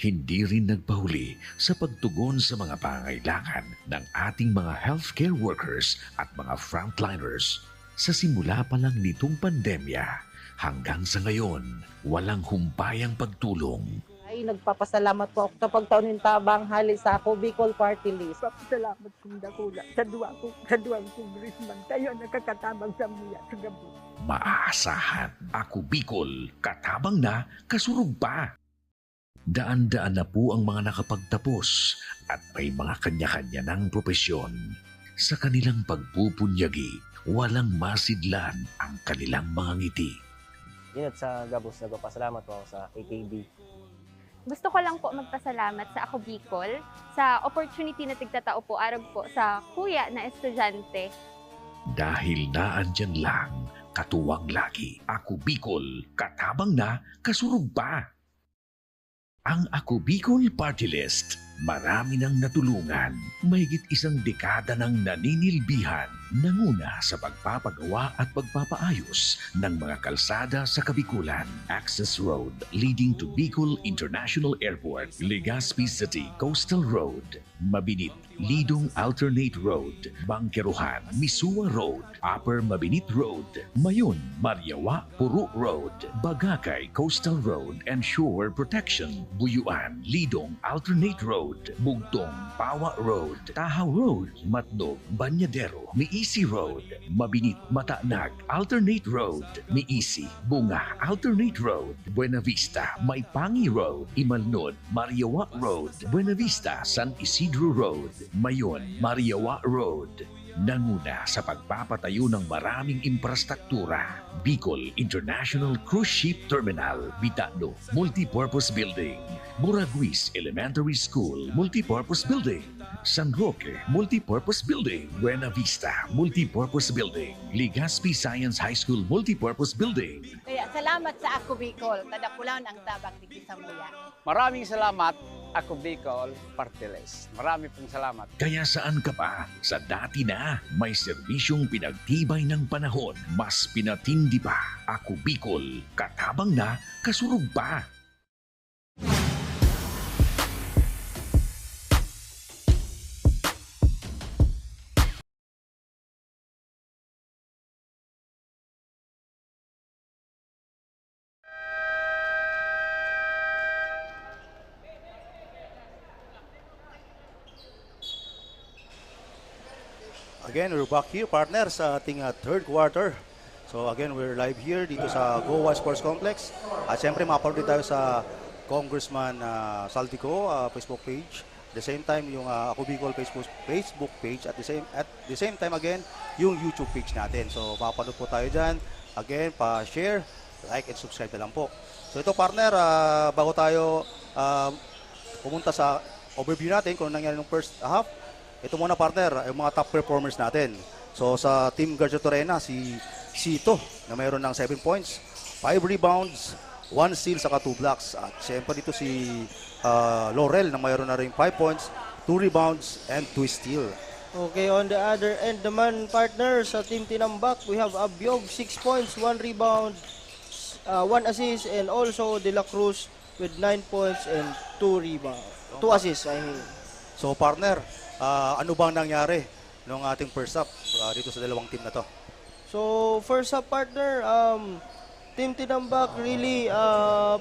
Hindi rin nagpahuli sa pagtugon sa mga pangailangan ng ating mga healthcare workers at mga frontliners. Sa simula pa lang nitong pandemya, hanggang sa ngayon, walang humpayang pagtulong. Ay, nagpapasalamat po ako sa pagtaon ng tabang hali sa Ako Bicol Party List. Papasalamat kong dakula sa duwang congressman. Kayo nakakatabang sa miya sa gabi. Maaasahan. Ako Bicol, katabang na, kasurog pa. Daan-daan na po ang mga nakapagtapos at may mga kanya-kanya ng propesyon. Sa kanilang pagpupunyagi, walang masidlan ang kanilang mga ngiti. Yun at sa Gabos, nagpapasalamat po ako sa AKB. Gusto ko lang po magpasalamat sa Ako Bicol sa opportunity na tigtatao po araw po sa kuya na estudyante. Dahil naandyan lang, katuwang lagi. Ako Bicol, katabang na, kasurog pa. Ang Ako Bicol Party List, marami nang natulungan. Mahigit isang dekada nang naninilbihan, nanguna sa pagpapagawa at pagpapaayos ng mga kalsada sa Kabikulan. Access Road leading to Bicol International Airport, Legazpi City Coastal Road, Mabinit, Lidong Alternate Road, Bangkeruhan, Misua Road, Upper Mabinit Road, Mayon, Mariawa, Puro Road, Bagakay Coastal Road and Shore Protection, Buyuan, Lidong Alternate Road, Bugtong, Pawa Road, Tahaw Road, Matnog, Banyadero, Miisi Road, Mabinit, Matanag, Alternate Road, Miisi, Bunga, Alternate Road, Buena Vista, Maipangi Road, Imalnod, Mariawa Road, Buena Vista, San Isidro Road, Mayon, Mariawa Road. Nanguna sa pagpapatayo ng maraming infrastruktura. Bicol International Cruise Ship Terminal, Bitano, Multipurpose Building, Muraguis Elementary School, Multipurpose Building, San Roque, Multipurpose Building, Buena Vista, Multipurpose Building, Legazpi Science High School, Multipurpose Building. Kaya salamat sa Ako Bicol, tadakulan ang tabang digdi sa muya. Maraming salamat, Ako Bicol Party List. Marami pong salamat. Kaya saan ka pa? Sa dati na, may serbisyong pinagtibay ng panahon, mas pinatindi pa. Ako Bicol, katabang na, kasurog pa. Again, we're back here, partner, sa ating third quarter. So again, we're live here dito sa Goa Sports Complex. At siyempre, mapanood din tayo sa Congressman Saltico Facebook page. At the same time, yung Ako Bicol Facebook page. At the same time, again, yung YouTube page natin. So mapanood po tayo dyan. Again, pa-share, like, and subscribe na lang po. So ito, partner, bago tayo pumunta sa overview natin kung nangyari ng first half, ito muna, partner, yung mga top performers natin. So sa Team Garcia Torena, si Sito na mayroon ng 7 points, 5 rebounds, 1 steal saka 2 blocks. At siyempre dito si Laurel na mayroon na rin 5 points, 2 rebounds, and 2 steal. Okay, on the other end naman, partner, sa Team Tinambak, we have Abiog, 6 points, 1 rebound, 1 assist, and also De La Cruz with 9 points and 2 rebounds. 2 assists, I mean. So partner, ano bang nangyari nung ating first half dito sa dalawang team na to? So, first half, partner, Team Tinambak really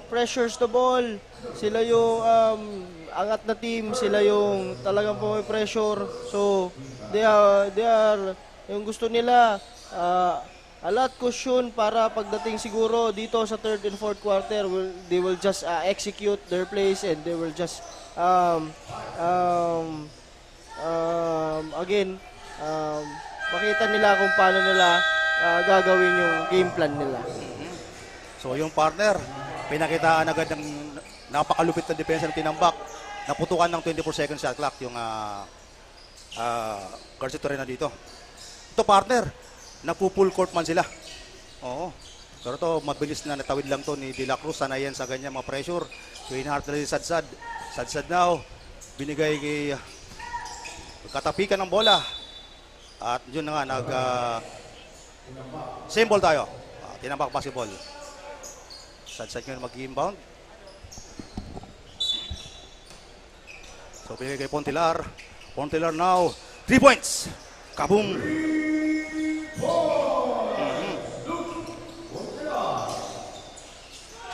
pressures the ball. Sila yung angat na team, sila yung talagang pressure. So, they are yung gusto nila, a lot cushion para pagdating siguro dito sa third and fourth quarter, they will just execute their plays and they will just makita nila kung paano nila gagawin yung game plan nila. So yung partner, pinakitaan agad ng napakalupit na depensa ng Tinambak. Naputukan ng 24 seconds shot clock yung Garcia Torena dito. Ito partner, nagpo-full court man sila. Oo. Pero to mabilis na natawid lang to ni De La Cruz. Sanayan sa ganyan mga pressure. So inahart na si Sadsad. Sadsad now, binigay kay katapikan ng bola. At yun na nga, same ball tayo. Tinambak basketball. Sadsad ngayon mag-inbound. So binigay kay Pontilar. Pontilar now, 3 points. Kaboom!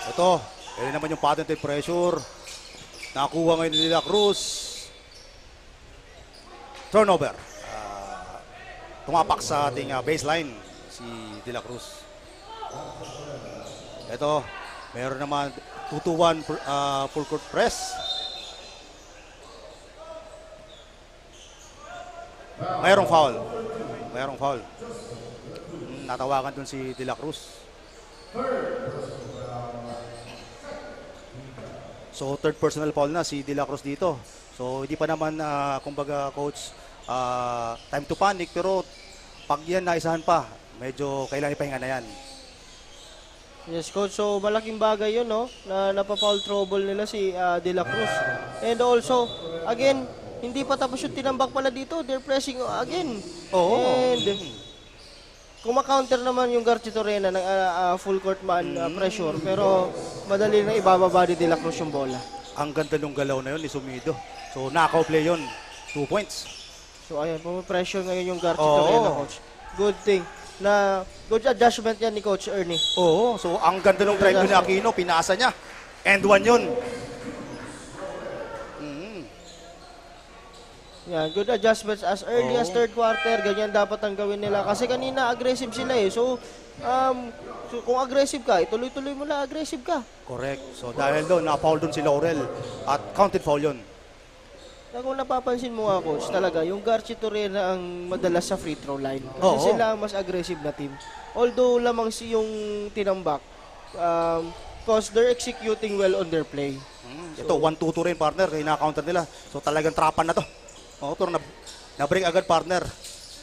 Ito, yun naman yung patented pressure. Nakuha ngayon ni De La Cruz. Turnover. Tumapak sa ating baseline si De La Cruz. Ito, meron naman 2-1 full court press. Mayroong foul. Mayroong foul. Natawagan dun si De La Cruz. So third personal foul na si De La Cruz dito. So hindi pa naman kumbaga coach time to panic, pero pag yan naisahan pa, medyo kailangan ipahinga na yan. Yes, coach. So malaking bagay yun, no? Na napafoul trouble nila si De La Cruz. And also, again, hindi pa tapos yung Tinambak pala dito. They're pressing again. Oo. And kumakounter naman yung Garcia Torena ng full court man pressure. Pero madali na ibababa ni De La Cruz yung bola. Ang ganda nung galaw na yun ni Sumido. So knockout play yun. 2 points. So ayan, pumipressure ngayon yung Garcia Torena, coach. Good thing. Good adjustment yan ni Coach Ernie. Oo. So ang ganda nung drive ni Aquino. Pinasa niya. And 1 yun. Yan, good adjustments as early as third quarter. Ganyan dapat ang gawin nila. Kasi kanina aggressive sila eh. So kung aggressive ka, ituloy-tuloy mo na aggressive ka. Correct. So dahil doon, na-foul doon si Laurel. At counted foul yun. Kung napapansin mo nga, coach, talaga, yung Garcia Torena ang madalas sa free throw line. Kasi sila ang mas aggressive na team. Although lamang si yung Tinambak, because they're executing well on their play. Ito, 1-2-2 rin, partner. Kaya na-counter nila. So talagang trapan na to. Pero na-break agad, partner.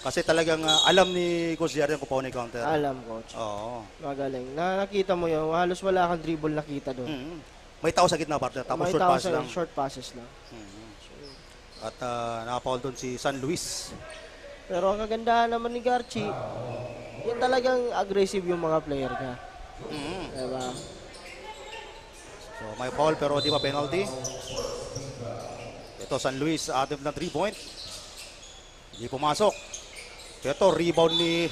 Kasi talagang alam ni Coach Jarian kung paano i-counter. Alam, coach. Oo. Magaling. Nakita mo yun. Halos wala kang dribble nakita doon. May tao sa gitna, partner. Tapos short pass lang. Short passes lang. At nakapaul doon si San Luis. Pero ang kagandahan naman ni Garchi, yun talagang aggressive yung mga player niya. Diba? So may foul pero di pa penalty. Ito San Luis, attempt na 3-point. Hindi pumasok. Ito, rebound ni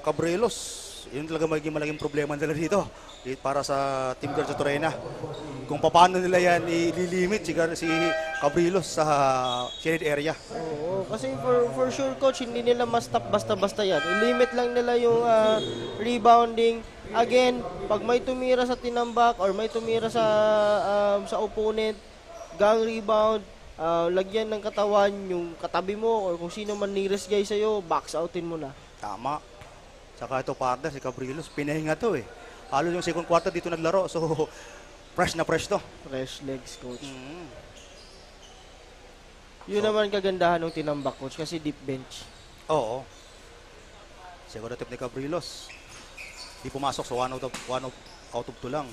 Cabrelos. Yun talaga magiging malaking problema nila dito. Para sa Team Garcia Torena. Kung paano nila yan ililimit si Cabrelos sa shaded area. Oo, kasi for sure, coach, hindi nila ma-stop basta-basta yan. I-limit lang nila yung rebounding. Again, pag may tumira sa Tinambak or may tumira sa opponent, gang rebound, lagyan ng katawan yung katabi mo or kung sino man nearest guy sa'yo, box outin mo na. Tama. Saka ito partner, si Cabrelos, pinahinga to eh. Halos yung second quarter dito naglaro. So, fresh na fresh to. Fresh legs, coach. Yun naman kagandahan ng Tinambak, coach, kasi deep bench. Oo. Second attempt ni Cabrelos. Di pumasok, so one out of 2 lang.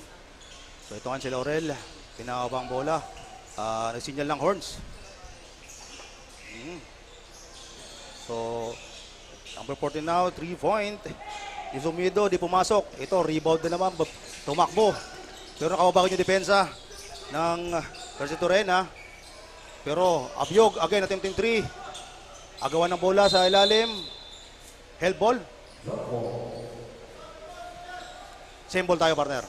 So, ito nga si Laurel. Pinabang bola. Nagsinyal ng horns. So, number 14 now, 3-point. Izumido, di pumasok. Ito, rebound na naman. Tumakbo. Pero nakababago yung depensa ng Garcia Torena. Pero, Abyog, again, attempting 3. Agawan ng bola sa ilalim. Held ball. Same ball tayo, partner.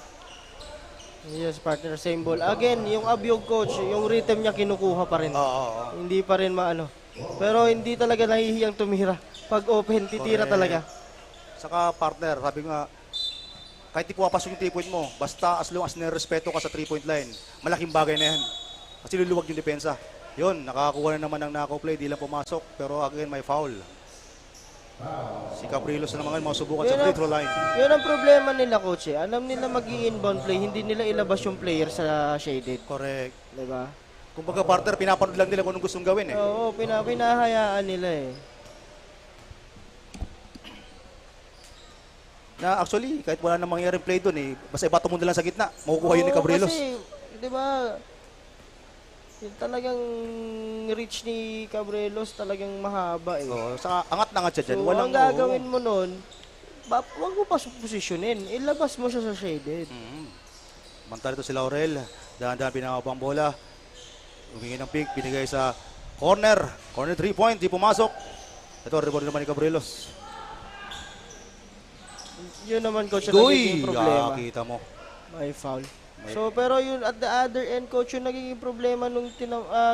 Yes, partner, same ball. Again, yung Abyog coach, yung rhythm niya kinukuha pa rin. Oo. Hindi pa rin maano. Pero hindi talaga nahihiyang tumira. Pag open, titira Correct. talaga. Saka partner, sabi nga, kahit di pumapasok yung 3-point mo, basta as long as nirespeto ka sa 3-point line, malaking bagay na yan. Kasi luluwag yung depensa. Yun, nakakakuha na naman ng knockout play, di lang pumasok, pero again, may foul. Si Cabrilos na naman ngayon, masubukan sa free throw line. Yun ang problema nila, coach. Alam nila mag-i-inbound play, hindi nila ilabas yung player sa shaded. Correct. Diba? Kumbaga partner, pinapanood lang nila kung anong gustong gawin eh. Oo, pinahayaan nila eh. Na actually, kahit wala nang mangyaring play doon eh, basta ibato mo na lang sa gitna, makukuha yun ni Cabrilos. Kasi, di ba, yung talagang reach ni Cabrelos talagang mahaba eh. Oo, saka angat na angat siya dyan. So, Walang, ang gagawin mo nun, wag mo pa posisyonin. Ilabas mo siya sa shaded. Mantala ito si Laurel. Dahan-dahan pinangabang bola. Humingi ng pick, binigay sa corner. Corner 3-point, di pumasok. Ito, rebound naman ni Cabrilos. Yun naman, coach, ang nagiging problema. Kita mo. May foul. So, pero yun, at the other end, coach, yung nagiging problema nung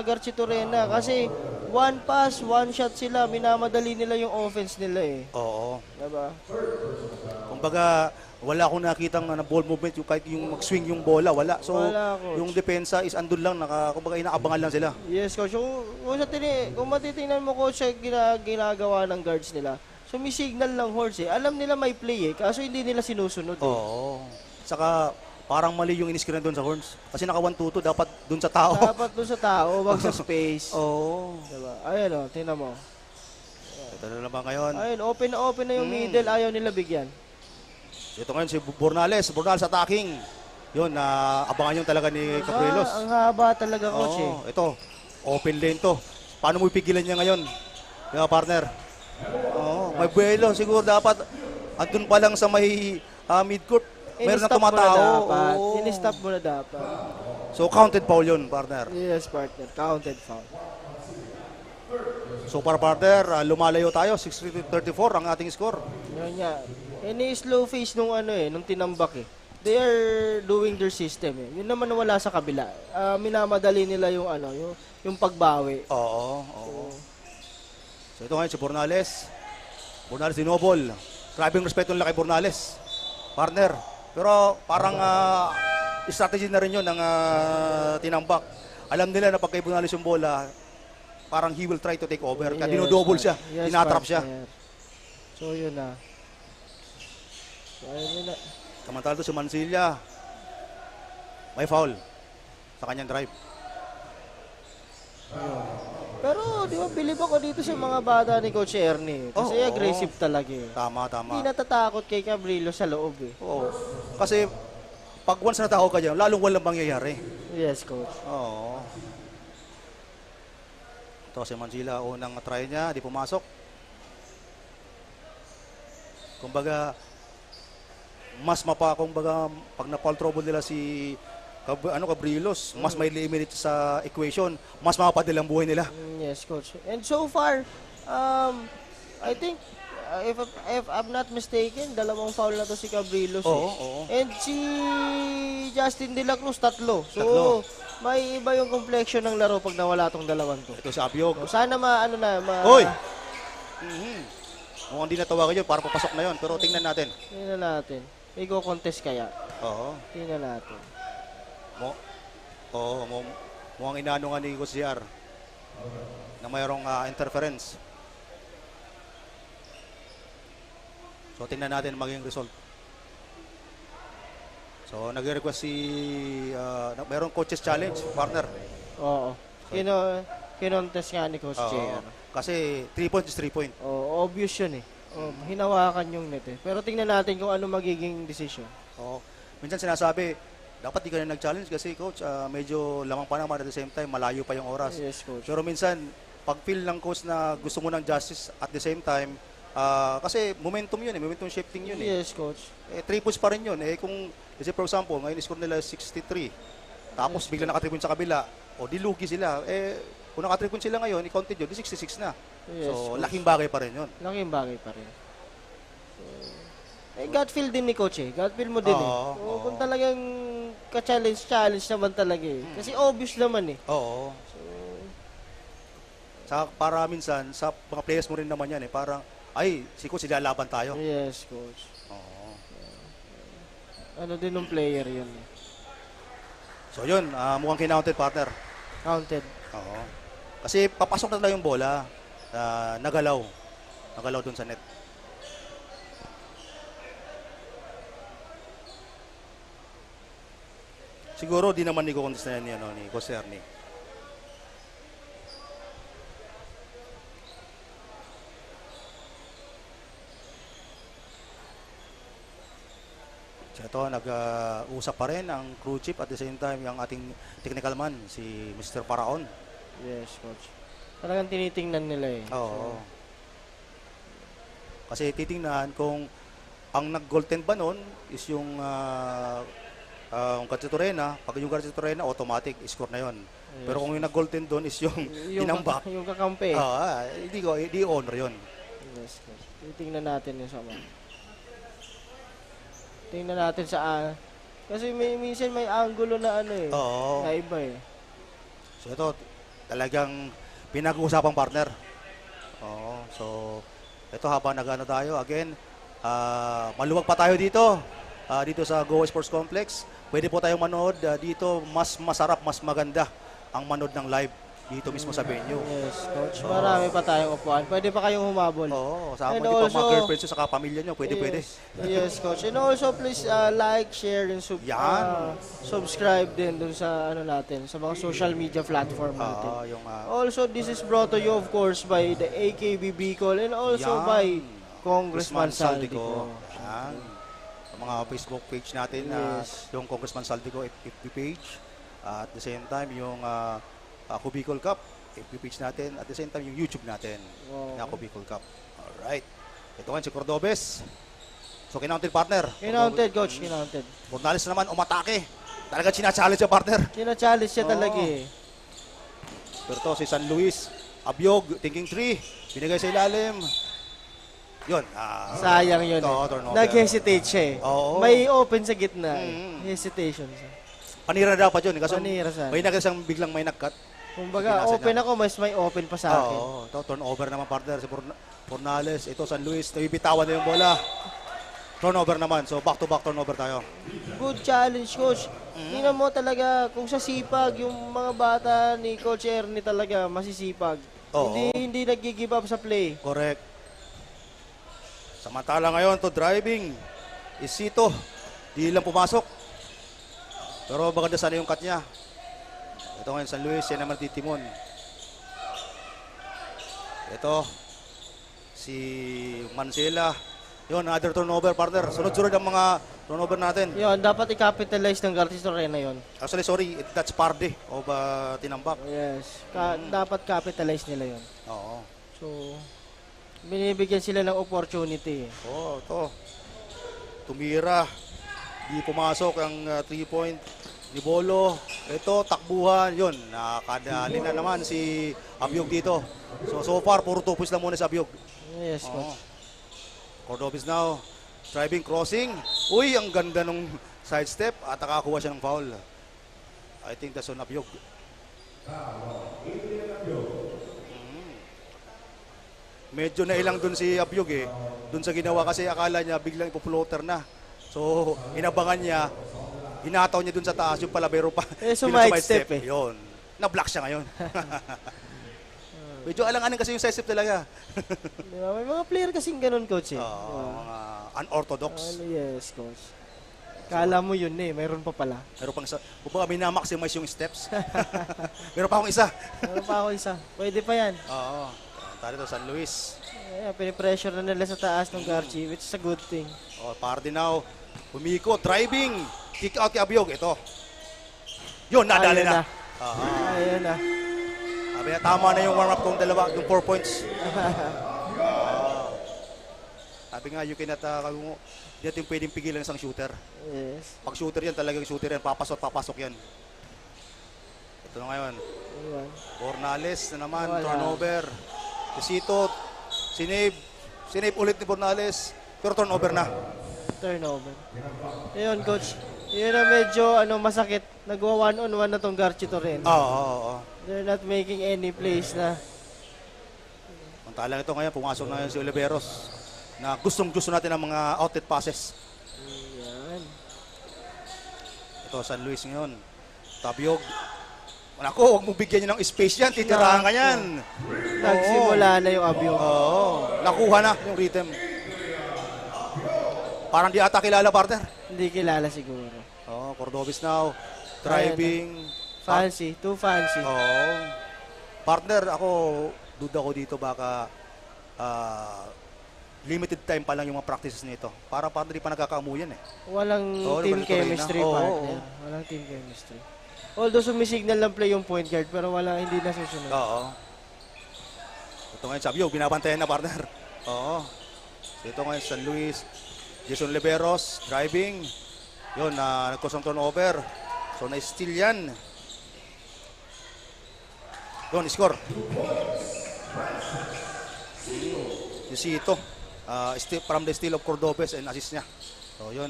Garci Torena. Kasi, one pass, one shot sila. Minamadali nila yung offense nila eh. Oo. Diba? Kumbaga, wala akong nakitang ball movement, yung kahit yung mag-swing yung bola, wala. So, Wala, coach. yung depensa is andun lang, kumbaga inaabangan lang sila. Yes, coach. Kung matitingnan mo, coach, ginagawa ng guards nila, sumisignal ng horse eh. Alam nila may play eh, kaso hindi nila sinusunod eh. Oo. Saka, parang mali yung iniskrinan doon sa horns. Kasi naka 1-2-2, dapat doon sa tao. Dapat doon sa tao, wag sa space. Oo. Diba? Ayun o, tingnan mo. Ito na naman ngayon. Ayun, open na yung middle, ayaw nila bigyan. Ito ngayon si Bornales. Bornales attacking. Yun, abangan yung talaga ni Cabrilos. Ang haba talaga, coach eh. Ito, open lane to. Paano mo ipigilan niya ngayon? Di ba, partner? May buwelo. Siguro dapat, andun pa lang sa may midcourt. Meron na tumatao. In-stop mo na dapat. So, counted foul yun, partner. Yes, partner. Counted foul. So, para partner, lumalayo tayo. 6-34 ang ating score. Yan nga. Slow face nung nung tinambak eh. They are doing their system eh. Yun naman wala sa kabila. Minamadali nila yung yung pagbawi. Oo. So, ito ngayon si Bornales. Bornales dinobol. Grabing respeto nila kay Bornales. Partner. Pero parang strategy na rin yun ng tinambak. Alam nila na pag kay Bornales yung bola, parang he will try to take over. Kaya dinodouble siya. Yes, tinatrap siya. So, yun na. So, ayun na. Samantala to si Mansilla. May foul sa kanyang drive. Pero, di ba, bilib ako dito sa mga bata ni Coach Ernie. Kasi aggressive talaga eh. Tama. Hindi natatakot kay Cabrillo sa loob eh. Oo. Kasi, pag once natakot ka dyan, lalong walang mangyayari. Yes, Coach. Oo. Ito si Mansilla, unang try niya, di pumasok. Kumbaga, kumbaga, pag na-foul trouble nila si Cabrilos, mas may eliminate sa equation, mas mapapadali ang buhay nila. Yes, Coach. And so far, I think, if I'm not mistaken, dalawang foul na to si Cabrilos. Oo. And si Justin De La Cruz, tatlo. So, may iba yung complexion ng laro pag nawala tong dalawang to. Ito si Abyog. So, sana Hoy! Mukhang di natawa kayo, para papasok na yon. Pero tingnan natin. Tingnan natin. May go-contest kaya? Oo. Tingnan natin. Mukhang inaano nga ni Gusiar na mayroong interference. So, tingnan natin maging result. So, nag-request mayroong coaches challenge, partner. Oo. Kinontest nga ni Coach JR. Kasi 3 point is 3 point. Oo, obvious yun eh. Hinawakan yung net eh. Pero tingnan natin kung ano magiging decision. Oo. Minsan sinasabi, dapat di ka na nag-challenge kasi coach, medyo lamang pa naman at the same time, malayo pa yung oras. Yes, coach. Pero minsan, pag feel ng coach na gusto mo ng justice at the same time, kasi momentum yun eh, momentum shifting yun eh. Yes, coach. 3 points pa rin yun. Kung, kasi for example, ngayon score nila 63, tapos bigla naka 3 points sa kabila, di lugi sila. Kung naka 3 points sila ngayon, i-counted yun, di 66 na. Yes, so, coach. laking bagay pa rin yun. Laking bagay pa rin. gut feel din ni coach eh. Gut feel mo din eh. So, kung talagang ka-challenge naman talaga eh. Kasi obvious naman eh. Oo. Para minsan, sa mga players mo rin naman yan eh, parang, ay, si coach, ilalaban tayo. Yes, coach. Oo. Ano din ng player yun eh. So yun, mukhang kinounted, partner. Counted. Oo. Kasi papasok na lang yung bola, nagalaw. Nagalaw dun sa net. Siguro di naman ni Contest na yan, ni Coserni. So ito, nag-usap pa rin ang crew chief at the same time yung ating technical man, si Mr. Paraon. Yes, coach. Talagang tinitingnan nila eh. Oo. Kasi titingnan kung ang nag-goaltend ba nun is yung Garcia Torena. Pag yung Garcia Torena, automatic, score na yon. Yes. Pero kung yung nag-goaltend doon is yung tinambak. Yung kakampi. Hindi honor yun. Yes, coach. Titingnan natin yung sama. Tingnan natin sa kasi minsan may angulo na ano eh. Oo. Na iba eh. So ito, talagang pinag-uusapang partner. Oo. So, ito habang nag-ano tayo, again, maluwag pa tayo dito. Dito sa Go Sports Complex. Pwede po tayong manood dito. Mas masarap, mas maganda ang manood ng live dito mismo sa venue. Yes, coach. Marami pa tayong upuan. Pwede pa kayong humabol. Oo, sama din pa mga girlfriends nyo, saka pamilya nyo. Pwede. Yes, coach. And also, please like, share, and subscribe din dun sa ano natin, sa mga social media platform natin. Also, this is brought to you, of course, by the AKB Bicol and also by Congressman Saldico. Mga Facebook page natin, yung Congressman Saldico FB page. At the same time, yung Ako Bicol Cup, FB page natin. At the same time, yung YouTube natin, na Ako Bicol Cup. Alright. Ito nga si Cordobes. So, kinounted partner. Kinounted, coach. Kinounted. Fornales naman, umatake. Talagang sinachallenge siya, partner. Sinachallenge siya talaga eh. Pero to, si San Luis, Abyog, thinking 3. Binigay sa ilalim. Yun. Sayang yun Nag-hesitate siya eh. May open sa gitna. Hesitation siya. Panira dapat yun. Kasi Panira may nagasang biglang may nag-cut. Kumbaga, open ako, mas may open pa sa akin. Ito, turnover naman, partner. Si Fornales. Ito, San Luis. Nabibitawan na yung bola. Turnover naman. So, back-to-back turnover tayo. Good challenge, coach. Tingnan mo talaga, kung sa sipag, yung mga bata ni Coach Ernie talaga, masisipag. Hindi nag-give up sa play. Correct. Samantala ngayon, to driving. Isito. Di lang pumasok. Pero maganda sana yung cut niya. Ito ngayon, San Luis. Yan naman titimon. Ito. Si Mancela. Yun, another turnover, partner. Sunod-sunod ang mga turnover natin. Yun, dapat i-capitalize ng Garcia Torena yun. Actually, sorry, that's Parde of Tinambak. Yes, dapat capitalize nila yun. Oo. So, binibigyan sila ng opportunity. Oo, ito. Tumira. Di pumasok ang 3-point ni Bolo. Ito, takbuhan. Yun, nakadali na naman si Abyog dito. So far, puro 2 points lang muna si Abyog. Yes, coach. Cordobes now, driving, crossing. Uy, ang ganda nung sidestep at nakakuha siya ng foul. I think that's on Abyog. Medyo nailang dun si Abyog eh. Dun sa ginawa kasi akala niya biglang ipuploater na. So, inabangan niya. Hinataw niya dun sa taas yung palabero pa. Sumide-step eh. Yun. Na-block siya ngayon. Medyo alang-alang kasi yung sidestep talaga. Diba? May mga player kasing ganun, coach eh. Mga unorthodox. Yes, coach. Kala mo yun eh, mayroon pa pala. Meron pang isa. Kung baka minamaximize yung steps. Meron pa akong isa. Pwede pa yan. Oo. Tari to, San Luis. Pinipressure na nila sa taas ng Garchi, which is a good thing. Party now. Pumiko, driving. Kick out kay Abyog. Ito. Yun, nadali na. Ayun na. Sabi na, tama na yung warm-up kong dalawa, yung 4 points. Sabi nga, you cannot, hindi natin pwedeng pigilan isang shooter. Yes. Pag shooter yan, talagang shooter yan. Papasok yan. Ito na ngayon. Bornales na naman, turnover. Isito, sinave ulit ni Bornales, pero turnover na. turnover. Ayun, coach. Yun ang medyo masakit. Nagwa one-on-one na tong Garchi Torrena. Oo. They're not making any plays na. Pantalang ito ngayon, pumasok na ngayon si Oliveros na gustong-gusto natin ang mga outlet passes. Yan. Ito, San Luis ngayon. Tabyog. Naku, huwag mong bigyan niyo ng space yan. Titirahan ka yan. Nagsimula na yung Abyog. Oo. Nakuha na yung rhythm. Parang di ata kilala, partner. Hindi kilala siguro. Oo, Cordobes now. Driving. Fancy. Too fancy. Oo. Partner, ako, duda ko dito baka limited time pa lang yung mga practices nito. Para partner, di pa nagkakaamuyan eh. Walang team chemistry, partner. Walang team chemistry. Although sumisignal lang play yung point guard, pero hindi na susunod. Oo. Ito ngayon, Sabio, binabantayan na, partner. Oo. So ito ngayon, San Luis. Jason Oliveros, driving. Yun, nagkosong turnover. So, na-steal yan. Yun, score. You see ito. From the steal of Cordobes and assist niya. So, yun,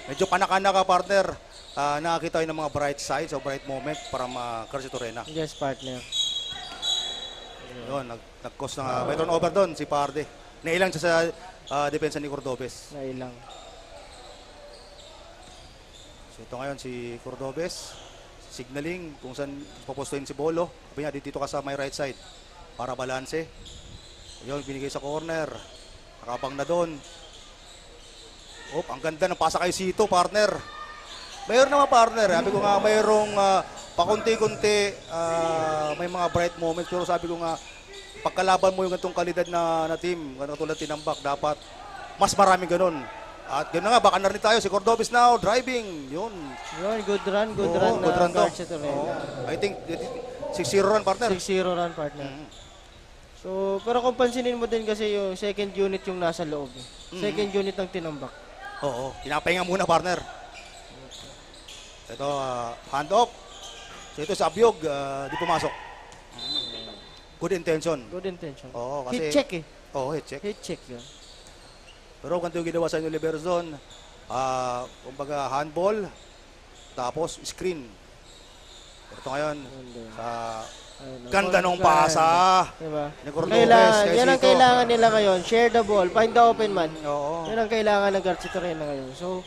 medyo panaka-naka, partner. Nakakita tayo ng mga bright sides o bright moment para Garchi Torrena. Yes, partner. Yun, nag-cause na may turnover doon si Parde. Nailang siya sa depensa ni Cordobes. Nailang. So ito ngayon si Cordobes. Signaling kung saan pupustuin si Bolo. Sabi niya, dito ka sa my right side para balanse. Yun, binigay sa corner. Nakapang na doon. Ang ganda ng pasa kay Sito, partner. Mayroon naman, partner. Sabi ko nga, mayroong pakunti-kunti, may mga bright moments. Pero sabi ko nga, pagkalaban mo yung ganitong kalidad na team, katulad Tinambak, dapat mas maraming ganun. At gano'n nga, baka narinig tayo si Cordobes now, driving. Yun, good run good run na Garchi Torrena. I think 6-0 run, partner. 6-0 run, partner. So, pero kung pansinin mo din kasi yung second unit yung nasa loob. Second unit ng Tinambak. Oo, pinapahinga muna, partner. Ito, hand off. So ito sa Abyog, di pumasok. Good intention. Good intention. Oo, kasi hit check eh. Oo, hit check. Hit check yun. Pero ganito yung ginawa sa inyo, Oliveros doon. Kumbaga, handball, tapos screen. Ito ngayon, sa ganda nung pasa. Diba? Ni Cordobes. Yan ang kailangan nila ngayon. Share the ball. Find the open man. Oo. Yan ang kailangan ng Garchi Torrena ngayon. So,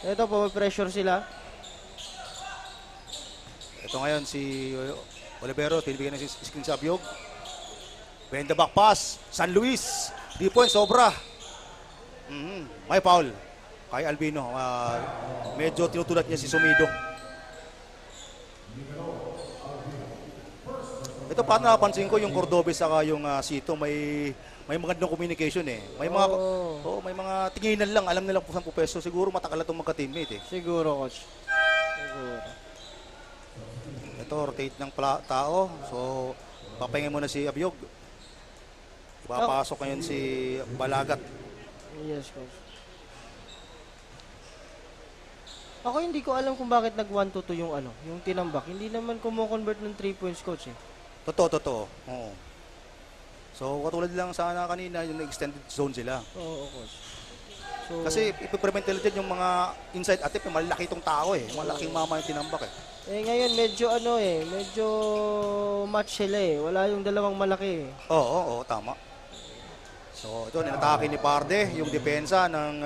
ito po, may pressure sila. Ito ngayon si Oliveros, pinibigyan ng screen sa Abyog. Bend the back pass, San Luis. 3 points, sobra. May foul kay Albino. Medyo tinutulad niya si Sumido. Ito pa napansin ko yung Cordobes saka yung Sito, may magandang communication eh. May mga tinginan lang, alam nila kung saan pupesto. Siguro matagal na itong magka-teammate eh. Siguro, coach. Siguro. Ito, rotate ng tao. So, papahingin muna si Abyog. Ipapasok ngayon si Balagat. Yes, coach. Ako hindi ko alam kung bakit nag-1-2 yung yung Tinambak. Hindi naman kumo-convert ng 3 points, coach eh. Totoo. Oo. So, katulad lang sana kanina, yung extended zone sila. Oo, coach. So, kasi ipiprevent nila dyan yung mga inside atip, malaki itong tao eh. Malaking mama yung Tinambak eh. Ngayon medyo match sila eh. Wala yung dalawang malaki eh. Oo, tama. So, ito, ninatake ni Parde yung depensa ng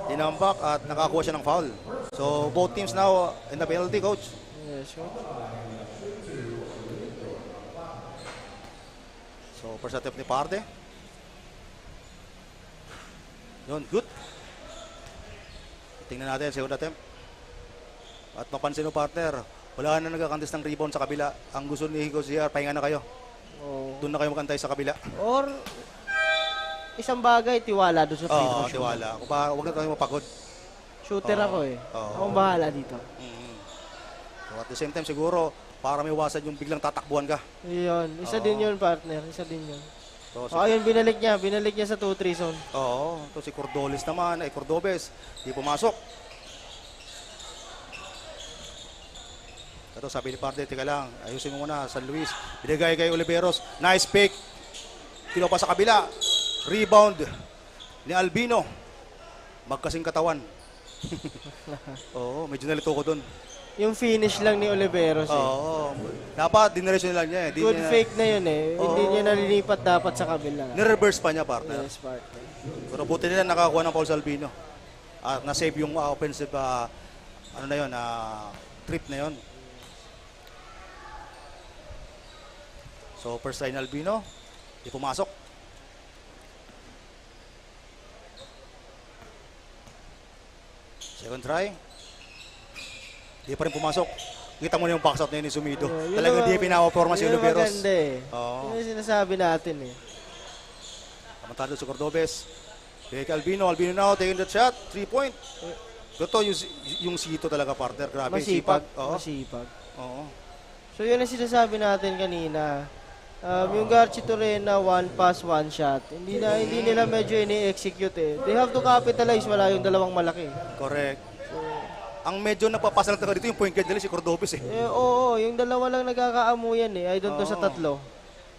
Tinambak at nakakuha siya ng foul. So, both teams now in the penalty, coach. Yes, coach. So, first attempt ni Parde. Yun, good. Tingnan natin, second attempt. At mapansin mo, partner, wala na nagkakantest ng rebound sa kabila. Ang gusto ni Higo CR, pahinga na kayo. Doon na kayo makantay sa kabila. Or, isang bagay, tiwala doon sa free throw. Oo, tiwala. Huwag na tayo mapagod. Shooter ako eh. Akong bahala dito. So, at the same time, siguro, para may iwasan yung biglang tatakbuhan ka. Yun. Isa din yun, partner. Isa din yun. So, ayun, binalik niya sa 2-3 zone. Oo. Ito si Cordobes naman, Cordobes. Di pumasok. Ito, sabi ni Parde, teka lang, ayusin mo muna, San Luis. Binigay kay Oliveros. Nice pick. Kinuha pa sa kabila. Rebound ni Albino. magkasing katawan. Oo, medyo nalito ko dun. Yung finish lang ni Oliveros eh. Oo, dapat diniresyon lang niya eh. Di Good niya, fake na yun eh. Hindi Oo. niya nalilipat dapat sa kabila. Nireverse pa niya, partner. Yes, partner. Pero buti nila nakakuha ng foul sa Albino. At na-save yung offensive, ano na yun, trip na yun. So, first try ni Albino. Di pumasok. Second try. Di pa rin pumasok. Kita mo na yung box out na yun ni Sumido. Talagang di pinawaporma si Oliveros. Yun maganda eh. Oo. Yun yung sinasabi natin eh. Kamantado sa Cordobes. Kay Albino. Albino now taking the shot. 3-point. Ito yung sito talaga, partner. Grabe. Masipag. Oo. Masipag. Oo. So yun ang sinasabi natin kanina. Yung Garchi Torena, one pass, one shot. Hindi nila medyo ini-execute eh. They have to capitalize. Wala yung dalawang malaki. Correct. Ang medyo napapasa lang dito yung point guard nila si Cordobes eh. Oo, yung dalawa lang nagkakaamuyan eh. I don't know sa tatlo.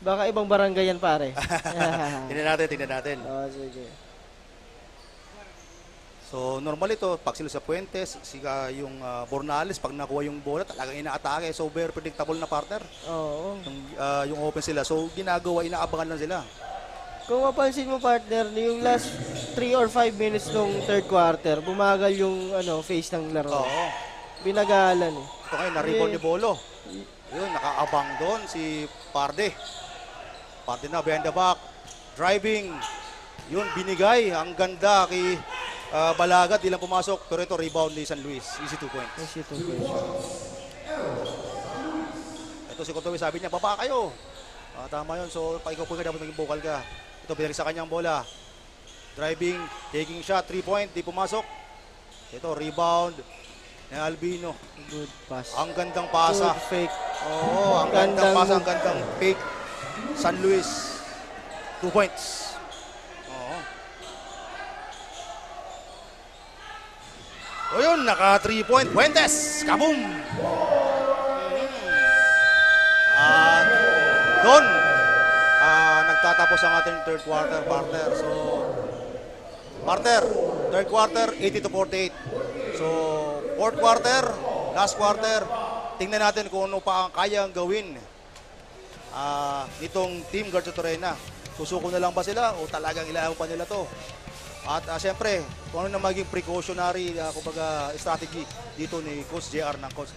Baka ibang barangay yan pare. Tingnan natin. Oo, sige. So, normal ito. Pag sila sa Puentes, yung Bornales, pag nakuha yung bola, talagang ina-atake. So, very predictable na partner. Oo. Yung offense sila. So, ginagawa, inaabangan lang sila. Kung mapansin mo partner, yung last 3 or 5 minutes ng third quarter, bumagal yung face ng laro. Oo. Binagalan eh. Ito ngayon, na-rebound ni Bolo. Yun, nakaabang doon si Parde. Parde na, behind the back. Driving. Yun, binigay. Ang ganda kay Balagat. Di lang pumasok. Pero ito, rebound ni San Luis. Easy 2 points. Easy 2 points. Ito si Cordobes, sabi niya, baba kayo. Tama yun. So, pag ikaw po ka, dapat maging vocal ka. Ito, binalik sa kanyang bola. Driving, taking shot, 3-point. Di pumasok. Ito, rebound ni Albino. Good pass. Ang gandang pasa. Good fake. Oo, ang gandang pasa, ang gandang fake. San Luis, 2 points. Oo. O yun, naka 3-point. Fuentes, kaboom! At doon, nagtatapos ang ating third quarter, partner. So, partner, third quarter, 80-48. So, fourth quarter, last quarter, tingnan natin kung ano pa ang kayang gawin nitong Team Garchi Torena. Susuko na lang ba sila o talagang ilahaw pa nila to? At siyempre, kung ano na maging precautionary kumbaga strategy dito ni Coach JR ng coach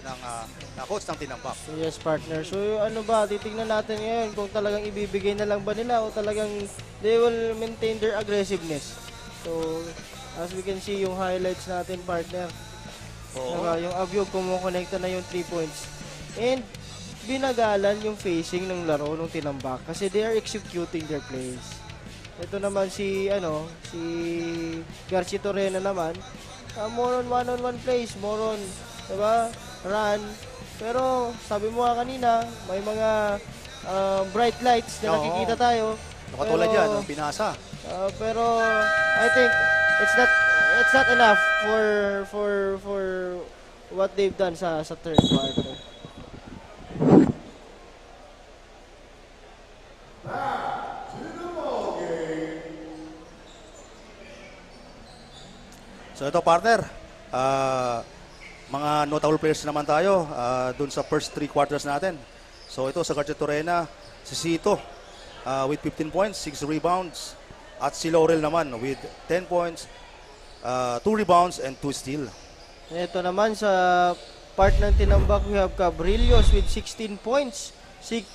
ng Tinambak. Yes, partner. So ano ba, titingnan natin ngayon kung talagang ibibigay na lang ba nila o talagang they will maintain their aggressiveness. So, as we can see yung highlights natin, partner. Oo. Yung Abyog kumukonekta na yung 3 points. And binagalan yung facing ng laro ng Tinambak kasi they are executing their plays. Ito naman si Garchi Torena naman, more on one-on-one plays, more on, diba, run. Pero sabi mo nga kanina, may mga bright lights na nakikita tayo. Katulad yan, ang pinasa. Pero I think it's not enough for what they've done sa third quarter. So ito, partner, mga notable players naman tayo dun sa first 3 quarters natin. So ito sa Garchi Torena, si Sito with 15 points, 6 rebounds. At si Laurel naman with 10 points, 2 rebounds and 2 steal. Ito naman sa part ng Tinambak, we have Cabrillos with 16 points, 6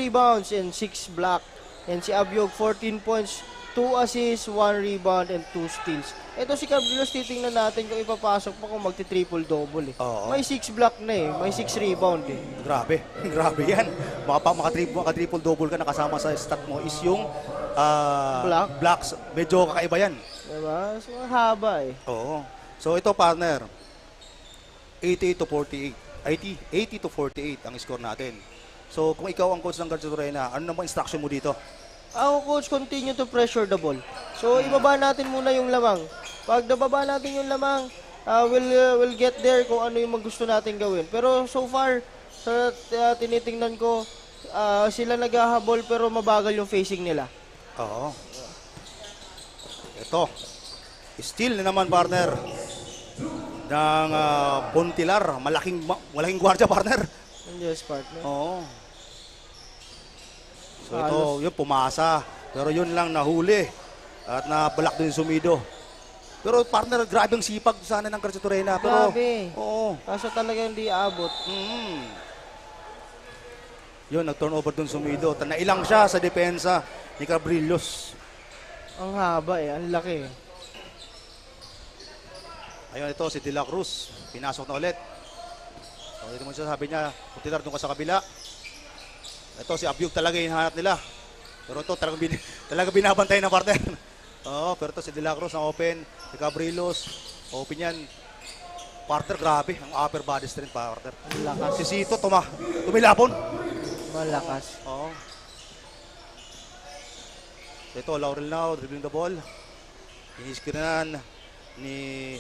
rebounds and 6 block. And si Abyog 14 points, 2 assists, 1 rebound and 2 steals. Ito si Cabrillos, titingnan natin kung ipapasok pa kung magti-triple-double eh. Oo. May 6 block na eh, may 6 rebound eh. Grabe, grabe yan. Maka-triple-double ka nakasama sa stat mo is yung blocks. Medyo kakaiba yan. Diba? So, haba eh. Oo. So ito, partner, 80-48 ang score natin. So kung ikaw ang coach ng Garchi Torena, ano naman instruction mo dito? Ako, coach, continue to pressure the ball. So, ibaba natin muna yung lamang. Pag nababa natin yung lamang, we'll get there kung ano yung gusto natin gawin. Pero so far, sa tinitingnan ko, sila naghahabol pero mabagal yung facing nila. Oo. Ito. Steal na naman, partner. Ng Pontilar. Malaking gwardiya, partner. Yes, partner. Oo. So ito, yun, pumasa. Pero yun lang, nahuli. At nabalak din sumido. Pero partner, grabe ang sipag sana ng Garcia Torena. Pero, Grabe. oo. Kaso talaga hindi abot. Yun, nag-turnover dun sumido. Nailang siya sa depensa ni Cabrillos. Ang haba ang laki. Ayun, ito si De La Cruz. Pinasok na ulit. So, dito mo siya, sabi niya, Pontilar, doon ka sa kabila. Ito, si Abyug talaga yung hanap nila. Pero ito, talaga binabantay ng partner. Oo, pero ito si De La Cruz ang open. Si Cabrillos, open yan. Partner, grabe. Ang upper body strength, partner. Lakas. Si Sito, tumilapon. Malakas. Oo. Ito, Laurel now, dribbling the ball. Iniskrinan ni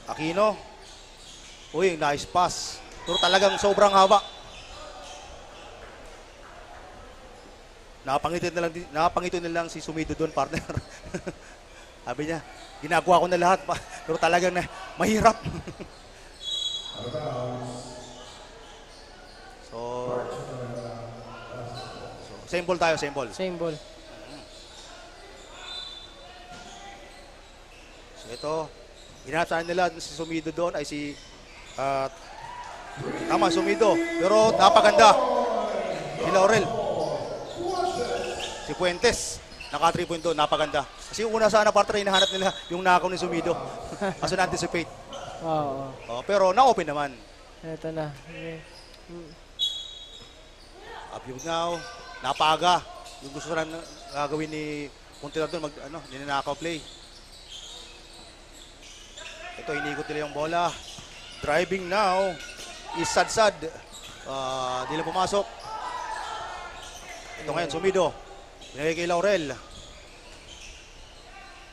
Aquino. Uy, nice pass. Pero talagang sobrang haba. Napangito na lang si Sumido doon, partner. Sabi niya, ginagawa ko na lahat, pero talagang mahirap. so, same ball tayo, same ball. Same ball. So ito, ginasaan nila si Sumido doon ay si tama, Sumido. Pero napaganda. Si Laurel. Si Fuentes. Naka 3 point doon, napaganda. Kasi una sana partner, hinahanap nila yung nakaw ni Sumido. Kaso na-anticipate. Oo. Pero na-open naman. Ito na. Abyug now. Napaga. Yung gusto na gagawin ni Pontilar doon, ninanakaw play. Ito, iniikot nila yung bola. Driving now is Sadsad. Di lang pumasok. Ito ngayon, Sumido. Binigay kay Laurel.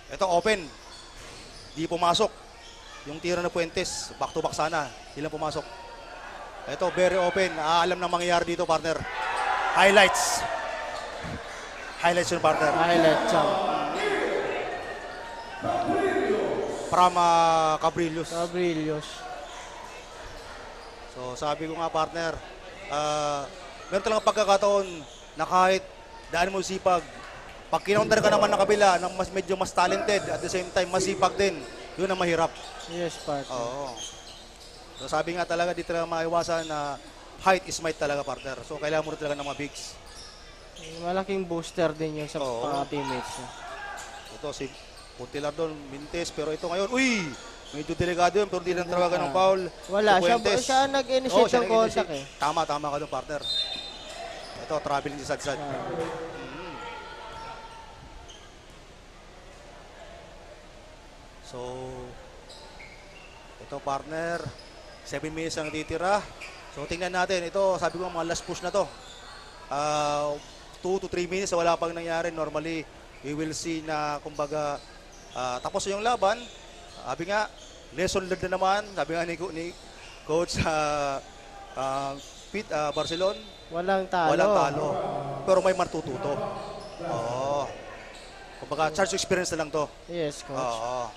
Ito, open. Di pumasok. Yung tira na Fuentes. Back to back sana. Di lang pumasok. Ito, very open. Alam na mangyayari dito, partner. Highlights. Highlights yung partner. Highlights. From Cabrillos. So, sabi ko nga, partner, meron talagang pagkakataon na kahit daan mo sipag, pag kinounter ka naman ng kabila, ng medyo mas talented, at the same time, masipag din, yun ang mahirap. Yes, partner. Oo. So, sabi nga talaga, di talaga maiwasan na height is might talaga, partner. So, kailangan mo rin talaga ng mga bigs. Malaking booster din yun sa mga teammates niya. Ito, si Pontilar doon, Mintes, pero ito ngayon, uy! Medyo delikado yun, pero di lang talaga ng foul. Wala, Si Fuentes. siya nag-initiate ng contact eh. Tama ka doon, partner. Ito, traveling si Sadsad. So, ito, partner, 7 minutes ang natitira. So, tingnan natin. Ito, sabi ko, mga last push na to. 2 to 3 minutes, wala pang nangyari. Normally, we will see na, kumbaga, tapos yung laban. Sabi nga, lesson learned na naman. Sabi nga ni Coach Pete Barcelon. Walang talo. Pero may matututo. Oo. Kumbaga, charge experience na lang to. Yes, Coach. Oo.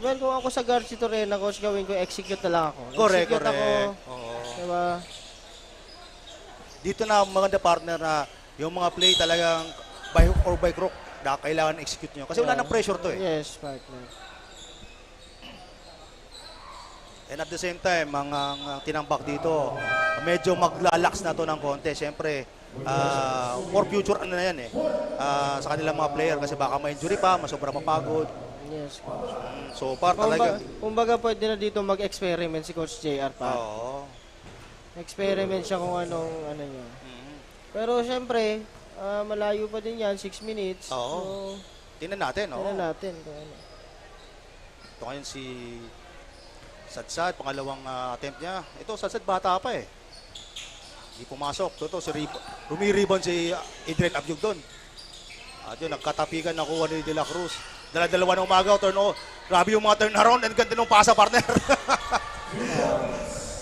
Well, kung ako sa Garcia Torena, Coach, gawin ko, execute na lang ako. Correct. Ako. Oo. Diba? Dito na maganda, partner, na yung mga play talagang by hook or by crook, kailangan execute nyo. Kasi wala nang pressure to eh. Yes, partner. And at the same time, ang tinambak dito, medyo maglalax na to ng konti. Siyempre, for future ano na yan eh. Sa kanilang mga player kasi baka ma-injury pa, masobra mapagod. Yes, Coach. So, talaga. Kumbaga pwede na dito mag-experiment si Coach JR pa. Oo. Experiment siya kung anong niya. Pero siyempre, malayo pa din yan, 6 minutes. Oo. So, tingnan natin. Tingnan natin kung ano. Ito ngayon si Sadsad, pangalawang attempt niya. Ito, Sadsad, bata pa eh. Hindi pumasok. Ito, rumi-rebound si Adrian Abyug doon. At yun, nagkatapikan nakuha ni De La Cruz. Dala-dalawa ng umaga, grabe yung mga turnaround. Ang ganda ng pasa, partner.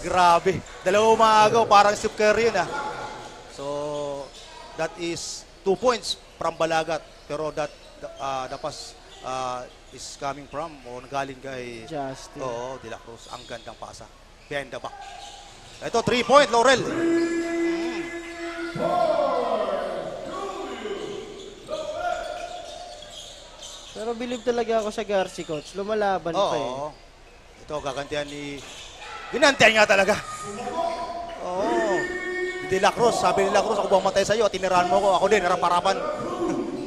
Grabe. Dalawa umaga, parang Steph Curry yun ah. So, that is 2 points from Balagat. Pero the pass is coming from o nagaling kay Justin. Oo, De La Cruz. Ang gandang pasa. Behind the back. Ito, 3-point, Laurel. Pero believe talaga ako sa Garci, coach. Lumalaban pa eh. Oo. Ito, gagantihan ni... Ginantihan nga talaga. Oo. De La Cruz, sabi ni De La Cruz, ako bumatay sa'yo, tinirahan mo ako, ako din, harap-harapan.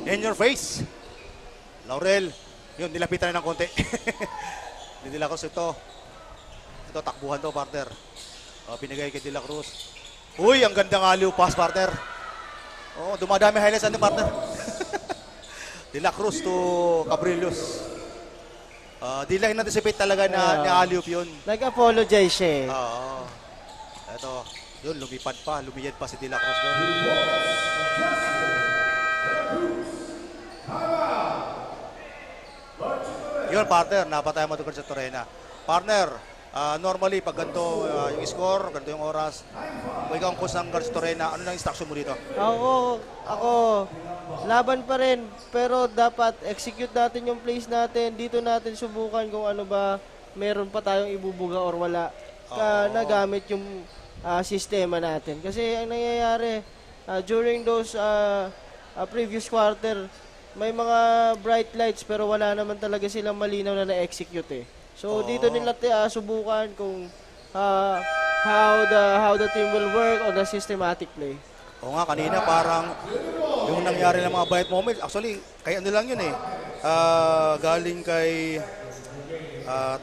In your face. Laurel, yun, nilapitan na ng konti. Ni De La Cruz ito. Ito, takbuhan to, partner. Pinigay kay De La Cruz. Uy, ang gandang aliw pass, partner. Oh, dumadami highlights ano, partner. De La Cruz to Cabrillos. Di lang in-anticipate talaga na aliw yun. Nag-apologize siya eh. Oo. Ito, yun, lumipad pa, lumiyad pa si De La Cruz. Yun, partner, napatay mo doon sa Torena. Partner, normally, pag ganito yung score, ganito yung oras, kung ikaw ang coach ng Garci Torena, ano na instruction mo dito? Ako, laban pa rin. Pero dapat execute natin yung plays natin. Dito natin subukan kung ano ba, meron pa tayong ibubuga or wala. Nagamit yung sistema natin. Kasi ang nangyayari, during those previous quarter, may mga bright lights pero wala naman talaga silang malinaw na na-execute eh. So dito nila subukan kung how the team will work on the systematic play. Oo nga, kanina parang yung nangyari ng mga bright moments, actually, kaya ano lang yun eh. Galing kay,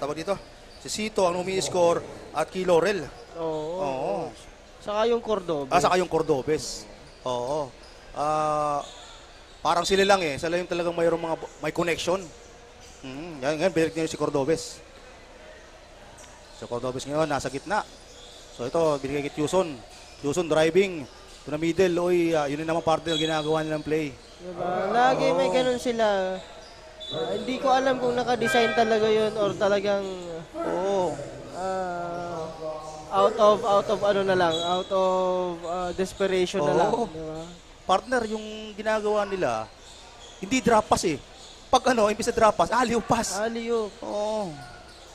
tawag dito, si Cito ang umi-score at kay Laurel. Oo. Saka yung Cordobes. Saka yung Cordobes. Oo. Parang sila lang eh. Sila yung talagang may connection. Ngayon, binalik niya si Cordobes. So, Cordobes ngayon, nasa gitna. So, ito, binigay kay Tucson. Tucson driving to the middle. Uy, yun yung naman partner ginagawa nilang play. Diba? Lagi may ganun sila. Hindi ko alam kung naka-design talaga yun or talagang out of desperation na lang. Diba? Partner, yung ginagawa nila, hindi drop pass eh. Pag imbis na drop pass, aliw pass. Aliw. Oo.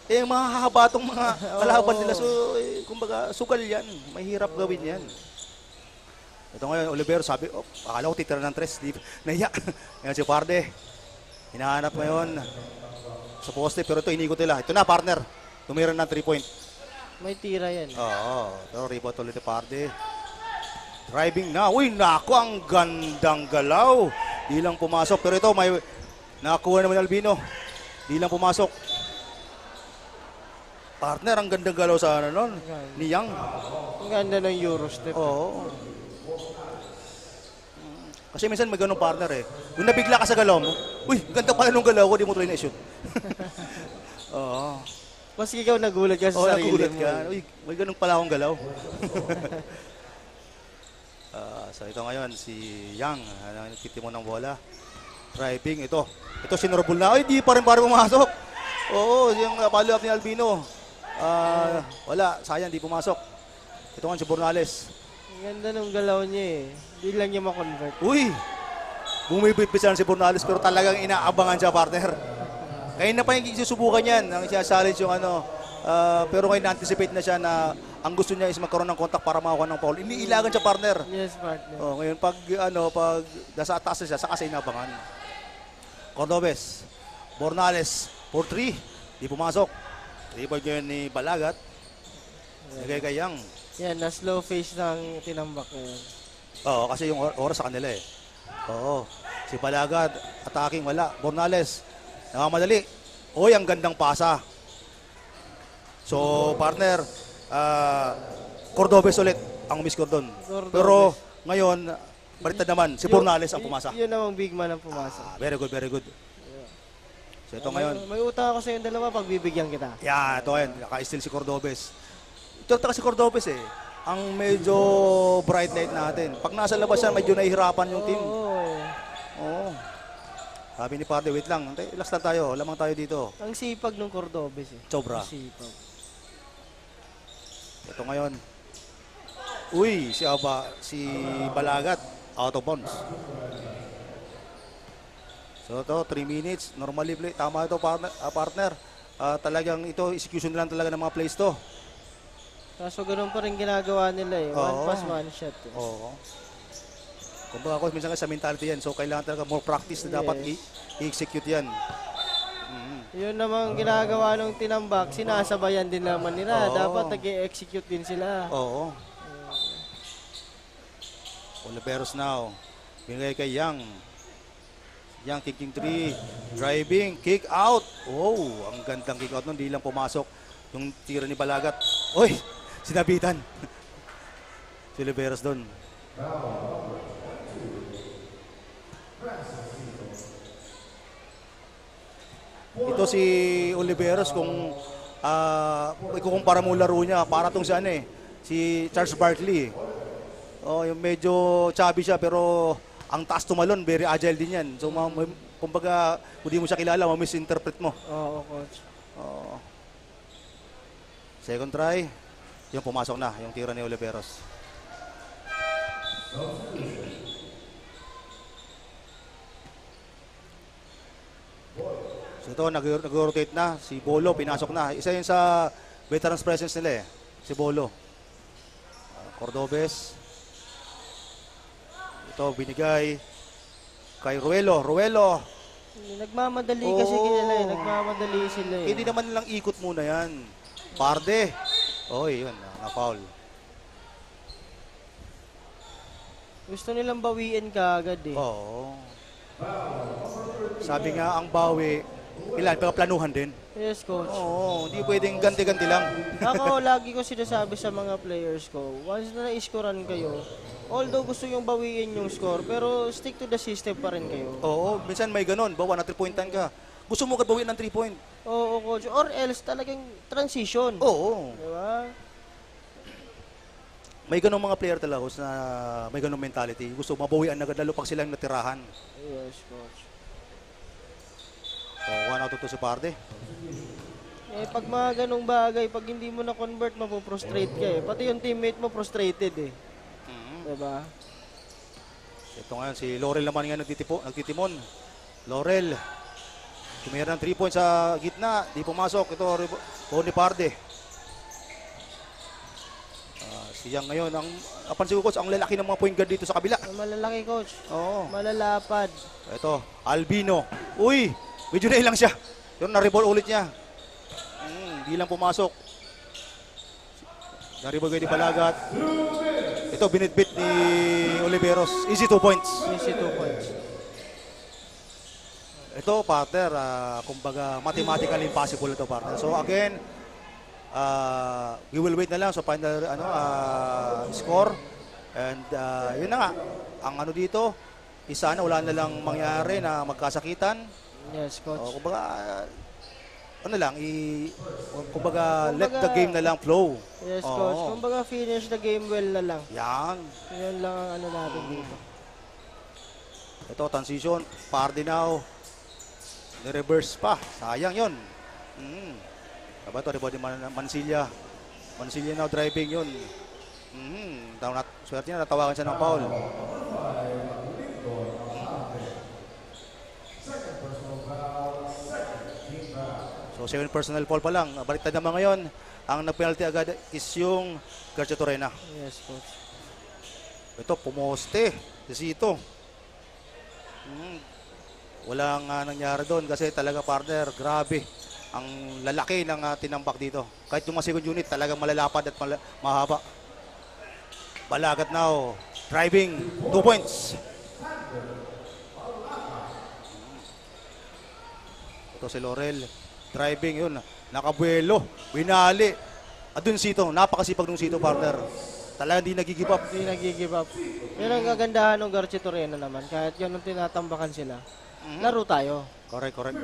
Yung mga hahabatong mga kalaban nila, so, kumbaga, sugal yan. Mahirap gawin yan. Ito ngayon, Olivero, sabi, akala ko titira ng tres. Nahiya. Ngayon si Parde. Hinahanap ngayon sa poste, pero ito, inikot nila. Ito na, partner. Tumira ng 3-point. May tira yan. Oo. Pero rebound ulit ni Parde. Driving na. Uy, naku, ang gandang galaw. Di lang pumasok. Pero ito, may nakakuha naman Albino. Di lang pumasok. Partner, ang gandang galaw sa ni Yang. Ang ganda ng Eurostep. Oo. Kasi minsan may ganun partner eh. Kung nabigla ka sa galaw mo, uy, ganda pala nung galaw ko, di mo tuloy na-shoot. Oo. Mas ikaw nagulat ka sa sarili nagulat mo. ka. Uy, may ganun pala akong galaw. So ito ngayon, si Yang, nagtitimo ng bola. Driving, ito. Ito sinurabol na. Ay, di pa rin pumasok. Oo, yung follow-up ni Albino. Wala, sayang, di pumasok. Ito nga si Bornales. Ang ganda ng galaw niya eh. Di lang niya ma-convert. Uy, bumibit-bisan si Bornales pero talagang inaabangan siya, partner. Kaya na pa yung susubukan yan. Ang siya-challenge yung pero ngayon na-anticipate na siya na ang gusto niya is magkaroon ng kontak para makakuha ng foul. Iniilagan siya, partner. Yes, partner. Ngayon, pag nasa taas na siya, saka sa inabangan. Cordobes, Bornales, 4-3. Di pumasok. Rebound yun ni Balagat. Nagay kay Yang. Yan, na slow face ng tinambak na yan. Oo, kasi yung oras sa kanila eh. Oo. Si Balagat, attacking, wala. Bornales, nakamadali. Oy, ang gandang pasa. So, partner, Cordobes ulit ang miss-score doon. Pero ngayon, baliktad naman, si Bornales ang pumasa. Yun namang big man ang pumasa. Very good, very good. So ito ngayon. May utang ako sa yung dalawa, pagbibigyan kita. Yeah, ito ngayon, naka-steal si Cordobes. Ito kasi Cordobes eh. Ang medyo bright light natin. Pag nasa labas yan, medyo nahihirapan yung team. Oo. Sabi ni Parde, wait lang. Relax lang tayo, lamang tayo dito. Ang sipag ng Cordobes eh. Sobra. Ang sipag. Ito ngayon. Uy, si Balagat, out of bounds. So ito, 3 minutes. Normally play. Tama ito, partner. Talagang ito, execution lang talaga ng mga plays to. Kaso ganun pa rin ginagawa nila eh. One Oo. pass, one shot. Eh. Oo. Kumbaga ako, minsan sa mentality yan. So kailangan talaga more practice na dapat i-execute yan. Yun namang ginagawa ng tinambak, sinasabayan din naman nila. Oo. Dapat nag-execute din sila. Oo. Oliveros now. Binigay kay Yang. Yang kicking 3. Driving. Kick out. Oh, ang gandang kick out nun. Di lang pumasok yung tira ni Balagat. Oy, sinabitan. Si Oliveros doon. Ito si Oliveros kung ikukumpara mo laro niya, para tong si ano eh, si Charles Barkley. Oh, yung medyo chubby siya pero ang taas tumalon, very agile din yan. So kumbaga, kung di mo siya kilala, ma-misinterpret mo. Oo, coach. Oo. Second try, yung pumasok na, yung tira ni Oliveros. So ito, nag-rotate na. Si Bolo, pinasok na. Isa yun sa veterans presence nila eh. Si Bolo. Cordobes. Ito, binigay kay Ruelo. Ruelo. Nagmamadali kasi nila eh. Nagmamadali sila eh. Hindi naman nilang ikot muna yan. Parde. Oy, yun. Na-foul. Gusto nilang bawiin ka agad eh. Oo. Sabi nga, ang bawi, ilan, planuhan din. Yes, coach. Oo, hindi pwedeng ganti-ganti lang. Ako, lagi ko sinasabi sa mga players ko, once na na-scorean kayo, although gusto yung bawiin yung score, pero stick to the system pa rin kayo. Oo, minsan may ganun. Bawa na 3-pointan ka. Gusto mo bawiin ng 3-point. Oo, coach. Or else, talagang transition. Oo. Diba? May ganung mga player talaga na may ganung mentality. Gusto mabawian agad lalo pag silang natirahan. Yes, coach. So, 1 out of 2 si Parde. Eh, pag mga ganung bagay, pag hindi mo na-convert, mapoprostrate ka eh. Pati yung teammate mo frustrated eh. Diba? Ito ngayon, si Laurel naman nga nagtitimon. Laurel. Tumira ng 3 points sa gitna. Di pumasok. Ito, Bonnie Parde. Siya ngayon, napansin ko coach, ang lalaki ng mga point guard dito sa kabila. Malalaki coach. Oo. Malalapad. Ito, Albino. Uy, medyo na ilang siya. Pero na-reball ulit niya. Hindi lang pumasok. Na-reball kayo ni Balagat. Ito, binitbit ni Oliveros. Easy 2 points. Easy 2 points. Ito, partner, kumbaga, mathematically impossible ito, partner. So, again, we will wait na lang sa final score. And yun na nga, ang ano dito, isa na, wala na lang mangyari na magkasakitan. Yes, coach. Kumbaga, ano lang, kumbaga, let the game na lang flow. Yes, coach. Kumbaga, finish the game well na lang. Yan. Yan lang ang ano natin dito. Ito, transition, Parde now. Ni-reverse pa. Sayang yun. Aba ito, rebound ni Mansilla. Mansilla now driving yun. Swerte niya, natawagan siya ng foul. So, 7 personal foul pa lang. Baliktad naman ngayon. Ang nag-penalty agad is yung Garcia Torena. Yes, coach. Ito, pumoste. Desito. Walang nangyari doon kasi talaga partner, grabe. Ang lalaki ng tinambak dito. Kahit yung mga second unit, talagang malalapad at mahaba. Balagat now. Driving. 2 points. Ito si Laurel. Driving yun. Nakabuelo. Winali. At dun Sito. Napakasipag nung Sito, partner. Talagang hindi nag-give up. Hindi nag-give up. Yan ang kagandahan ng Garcia Torena naman. Kahit yun ang tinatambakan sila. Laro tayo. Correct, correct.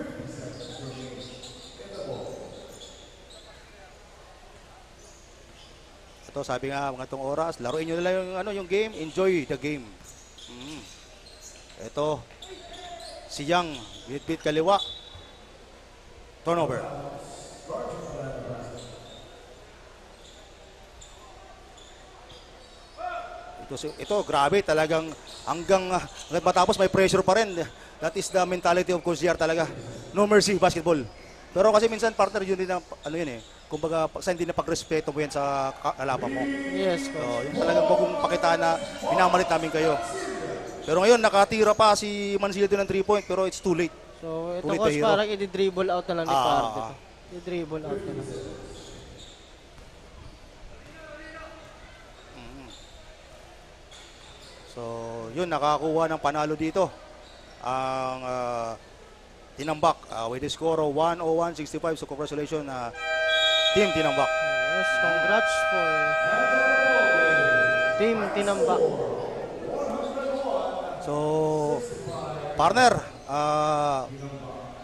Ito, sabi nga mga itong oras, laruin nyo na lang yung game, enjoy the game. Ito, si Yang, bit-bit kaliwa. Turnover. Ito, grabe, talagang hanggang matapos may pressure pa rin. That is the mentality of Coach JR talaga. No mercy basketball. Pero kasi minsan partner yun din ang ano yun eh. Kumbaga sa hindi na pagrespeto mo yan sa kalaban mo. Yes, So, coach. yung talagang bagong pakita na minamalit namin kayo. Pero ngayon nakatira pa si Mancillo ng 3-point pero it's too late. So, ito Ulit coach, na hero. parang i-dribble out na lang ni Park. Ah. I-dribble out na lang. So, yun, nakakuha ng panalo dito. Ang Tinambak with the score of 101-65. So, congratulations Team Tinambak. Yes, congrats for Team Tinambak. So, partner,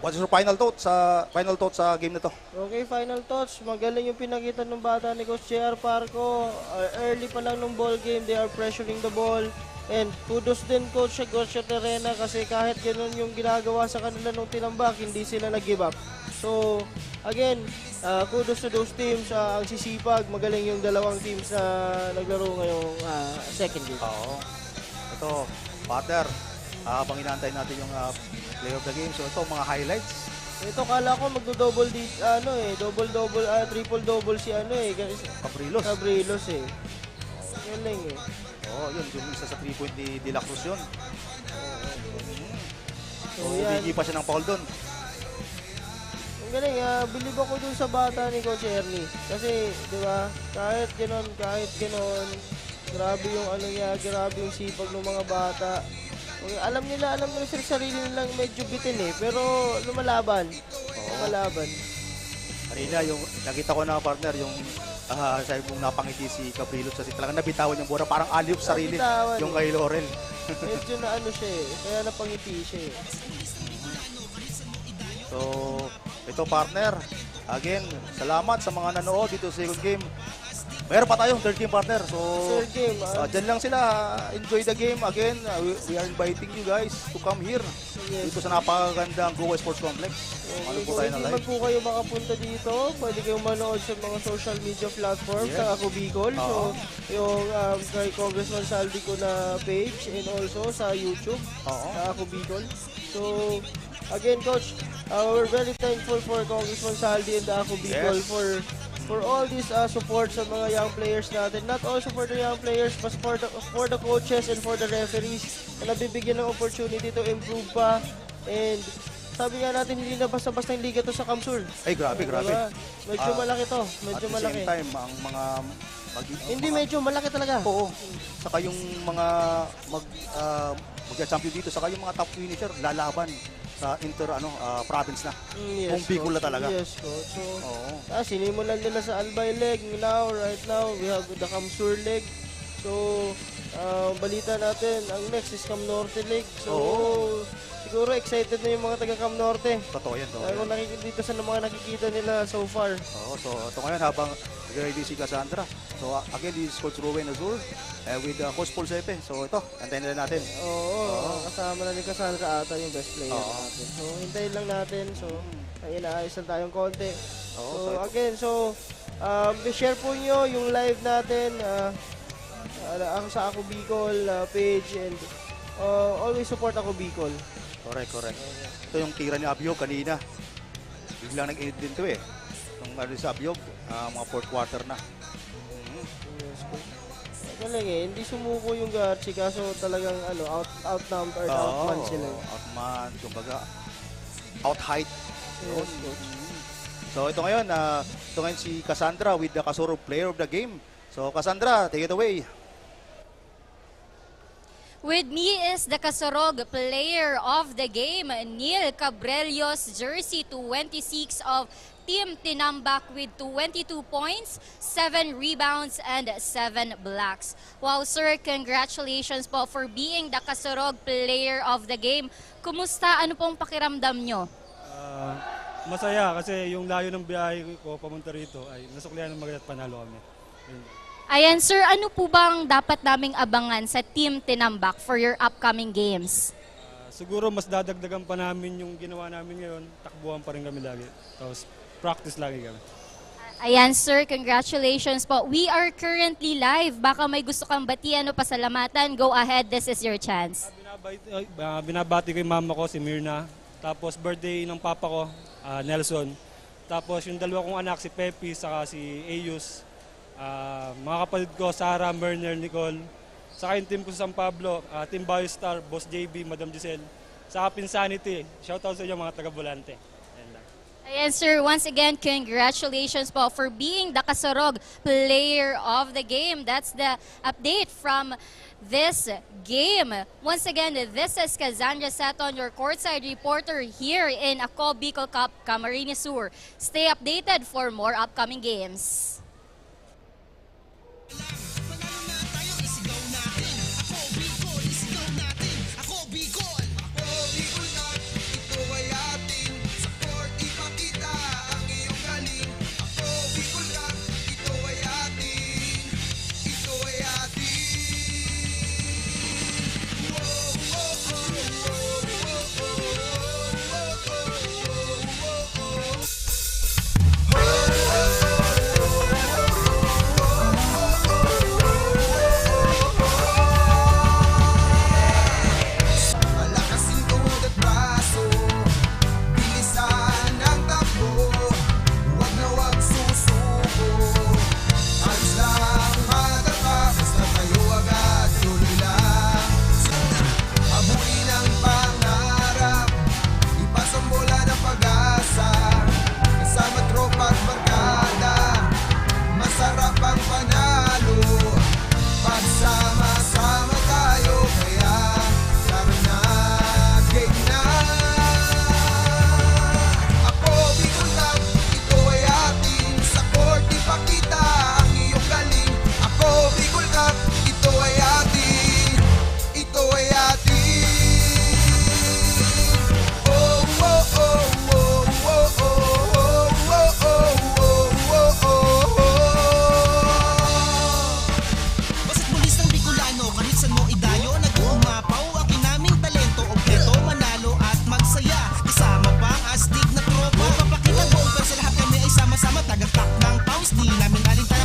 what's your final thoughts sa game na to? Okay, final thoughts. Magaling yung pinakita ng bata ni Coach JR Parco. Early pa lang ng ball game, they are pressuring the ball. And kudos din Coach Terena kasi kahit ganun yung ginagawa sa kanila nung Tinambak, hindi sila nag-give up. So, again, kudos to those teams. Ang sisipag, magaling yung dalawang teams na naglaro ngayong second game. Oo. Ito, partner, habang inaantay natin yung play of the game. So, ito, mga highlights. Ito, kala ko magdo-double triple-double si Cabrilos eh. Galing eh. Oh, yun, yung isa sa 3-point ni De La Cruz yun. So, yan. hindi pa siya ng foul doon. Ang galing, believe ako dun sa bata ni Coach Ernie. Kasi, di ba, kahit ganon, grabe yung grabe yung sipag ng mga bata. Alam nila sa sarili nilang medyo bitin eh, pero lumalaban. Lumalaban. Kanina, yung nakita ko na partner, yung sabi mong napangiti si Cabrillo kasi talagang nabitawan yung bola, parang aliyop sarili yung kay Laurel. Medyo na siya eh, kaya napangiti siya eh. So, ito partner, again, salamat sa mga nanood dito sa second game. Meron pa tayong third game partner. So, third game. Dyan lang sila. Enjoy the game. Again, we are inviting you guys to come here. Yes. Dito sa napakagandang Goa Sports Complex. Ano po tayo na Hindi live? man po kayo makapunta dito, pwede kayong manood sa mga social media platforms sa Ako Bicol. So, yung kay Congressman Saldi ko na page and also sa YouTube sa Ako Bicol. So, again, Coach, we're very thankful for Congressman Saldi and the Ako Bicol for all this support sa mga young players natin. Not also for the young players, but for the coaches and for the referees na nabibigyan ng opportunity to improve pa. And sabi nga natin, hindi na basta-basta yung liga to sa Kamsul. Ay, grabe. Medyo malaki to. Medyo at malaki. the same time, ang mga... Hindi, medyo malaki talaga. Oo. Saka yung mga mag-champion dito, saka yung mga top finisher, lalaban sa province na. Kung Bicol na talaga. Yes, Coach. So, sinimulan nila sa Albay leg. Right now, we have the Kamsur leg. So, balita natin, ang next is Cam Norte leg. So, siguro excited na yung mga taga Cam Norte. Totoo yan. Kung dito sa mga nakikita nila so far. So, ito ngayon habang nag-ready si Cassandra. So, again, this is Coach Ruben Azur with Coach Paul Sepe. So, ito, antayin na natin. Kasama na ni Cassandra ata yung best player natin. So, hintayin lang natin. So, inaayos lang tayong konti. So, again, share po nyo yung live natin sa Ako Bicol page and always support Ako Bicol. Correct. Ito yung tira ni Abiog kanina. Biglang nag-edit din ito eh. Nung sa Abiog, mga fourth quarter na. Yes, galing eh. Hindi sumuko yung Garchi kaso talagang outnumbered, outman sila. Outman, kumbaga out-height. Yes, So ito ngayon si Cassandra with the Kasurog Player of the Game. So Cassandra, take it away. With me is the Kasorog Player of the Game, Neil Cabrelios, jersey 26 of Team Tinambak with 22 points, 7 rebounds, and 7 blocks. Wow, sir, congratulations po for being the Kasorog Player of the Game. Kumusta? Ano pong pakiramdam nyo? Masaya kasi yung layo ng biyahe ko pamunta rito ay nasuklihan ng maganda at panalo kami. Ayan, sir, ano po bang dapat naming abangan sa Team Tinambak for your upcoming games? Siguro mas dadagdagan pa namin yung ginawa namin ngayon, takbuhan pa rin kami lagi. Tapos practice lagi kami. Ayan, sir, congratulations po. We are currently live. Baka may gusto kang batian o pasalamatan. Go ahead, this is your chance. Binabati ko yung mama ko, si Mirna. Tapos birthday ng papa ko, Nelson. Tapos yung dalawa kong anak, si Pepe, saka si Ayus. Mga kapatid ko, Sarah, Merner, Nicole. Saka yung team ko sa San Pablo, Team Biostar, Boss JB, Madam Giselle. Saka Pinsanity. Shoutout sa inyo mga taga-Volante. Ayan sir, once again, congratulations po for being the Kasurog Player of the Game. That's the update from this game. Once again, this is Cassandra Seton, your courtside reporter here in Ako Bicol Cup, Camarines Sur. Stay updated for more upcoming games. Sama-sama tagaktak ng paus, di namin alintay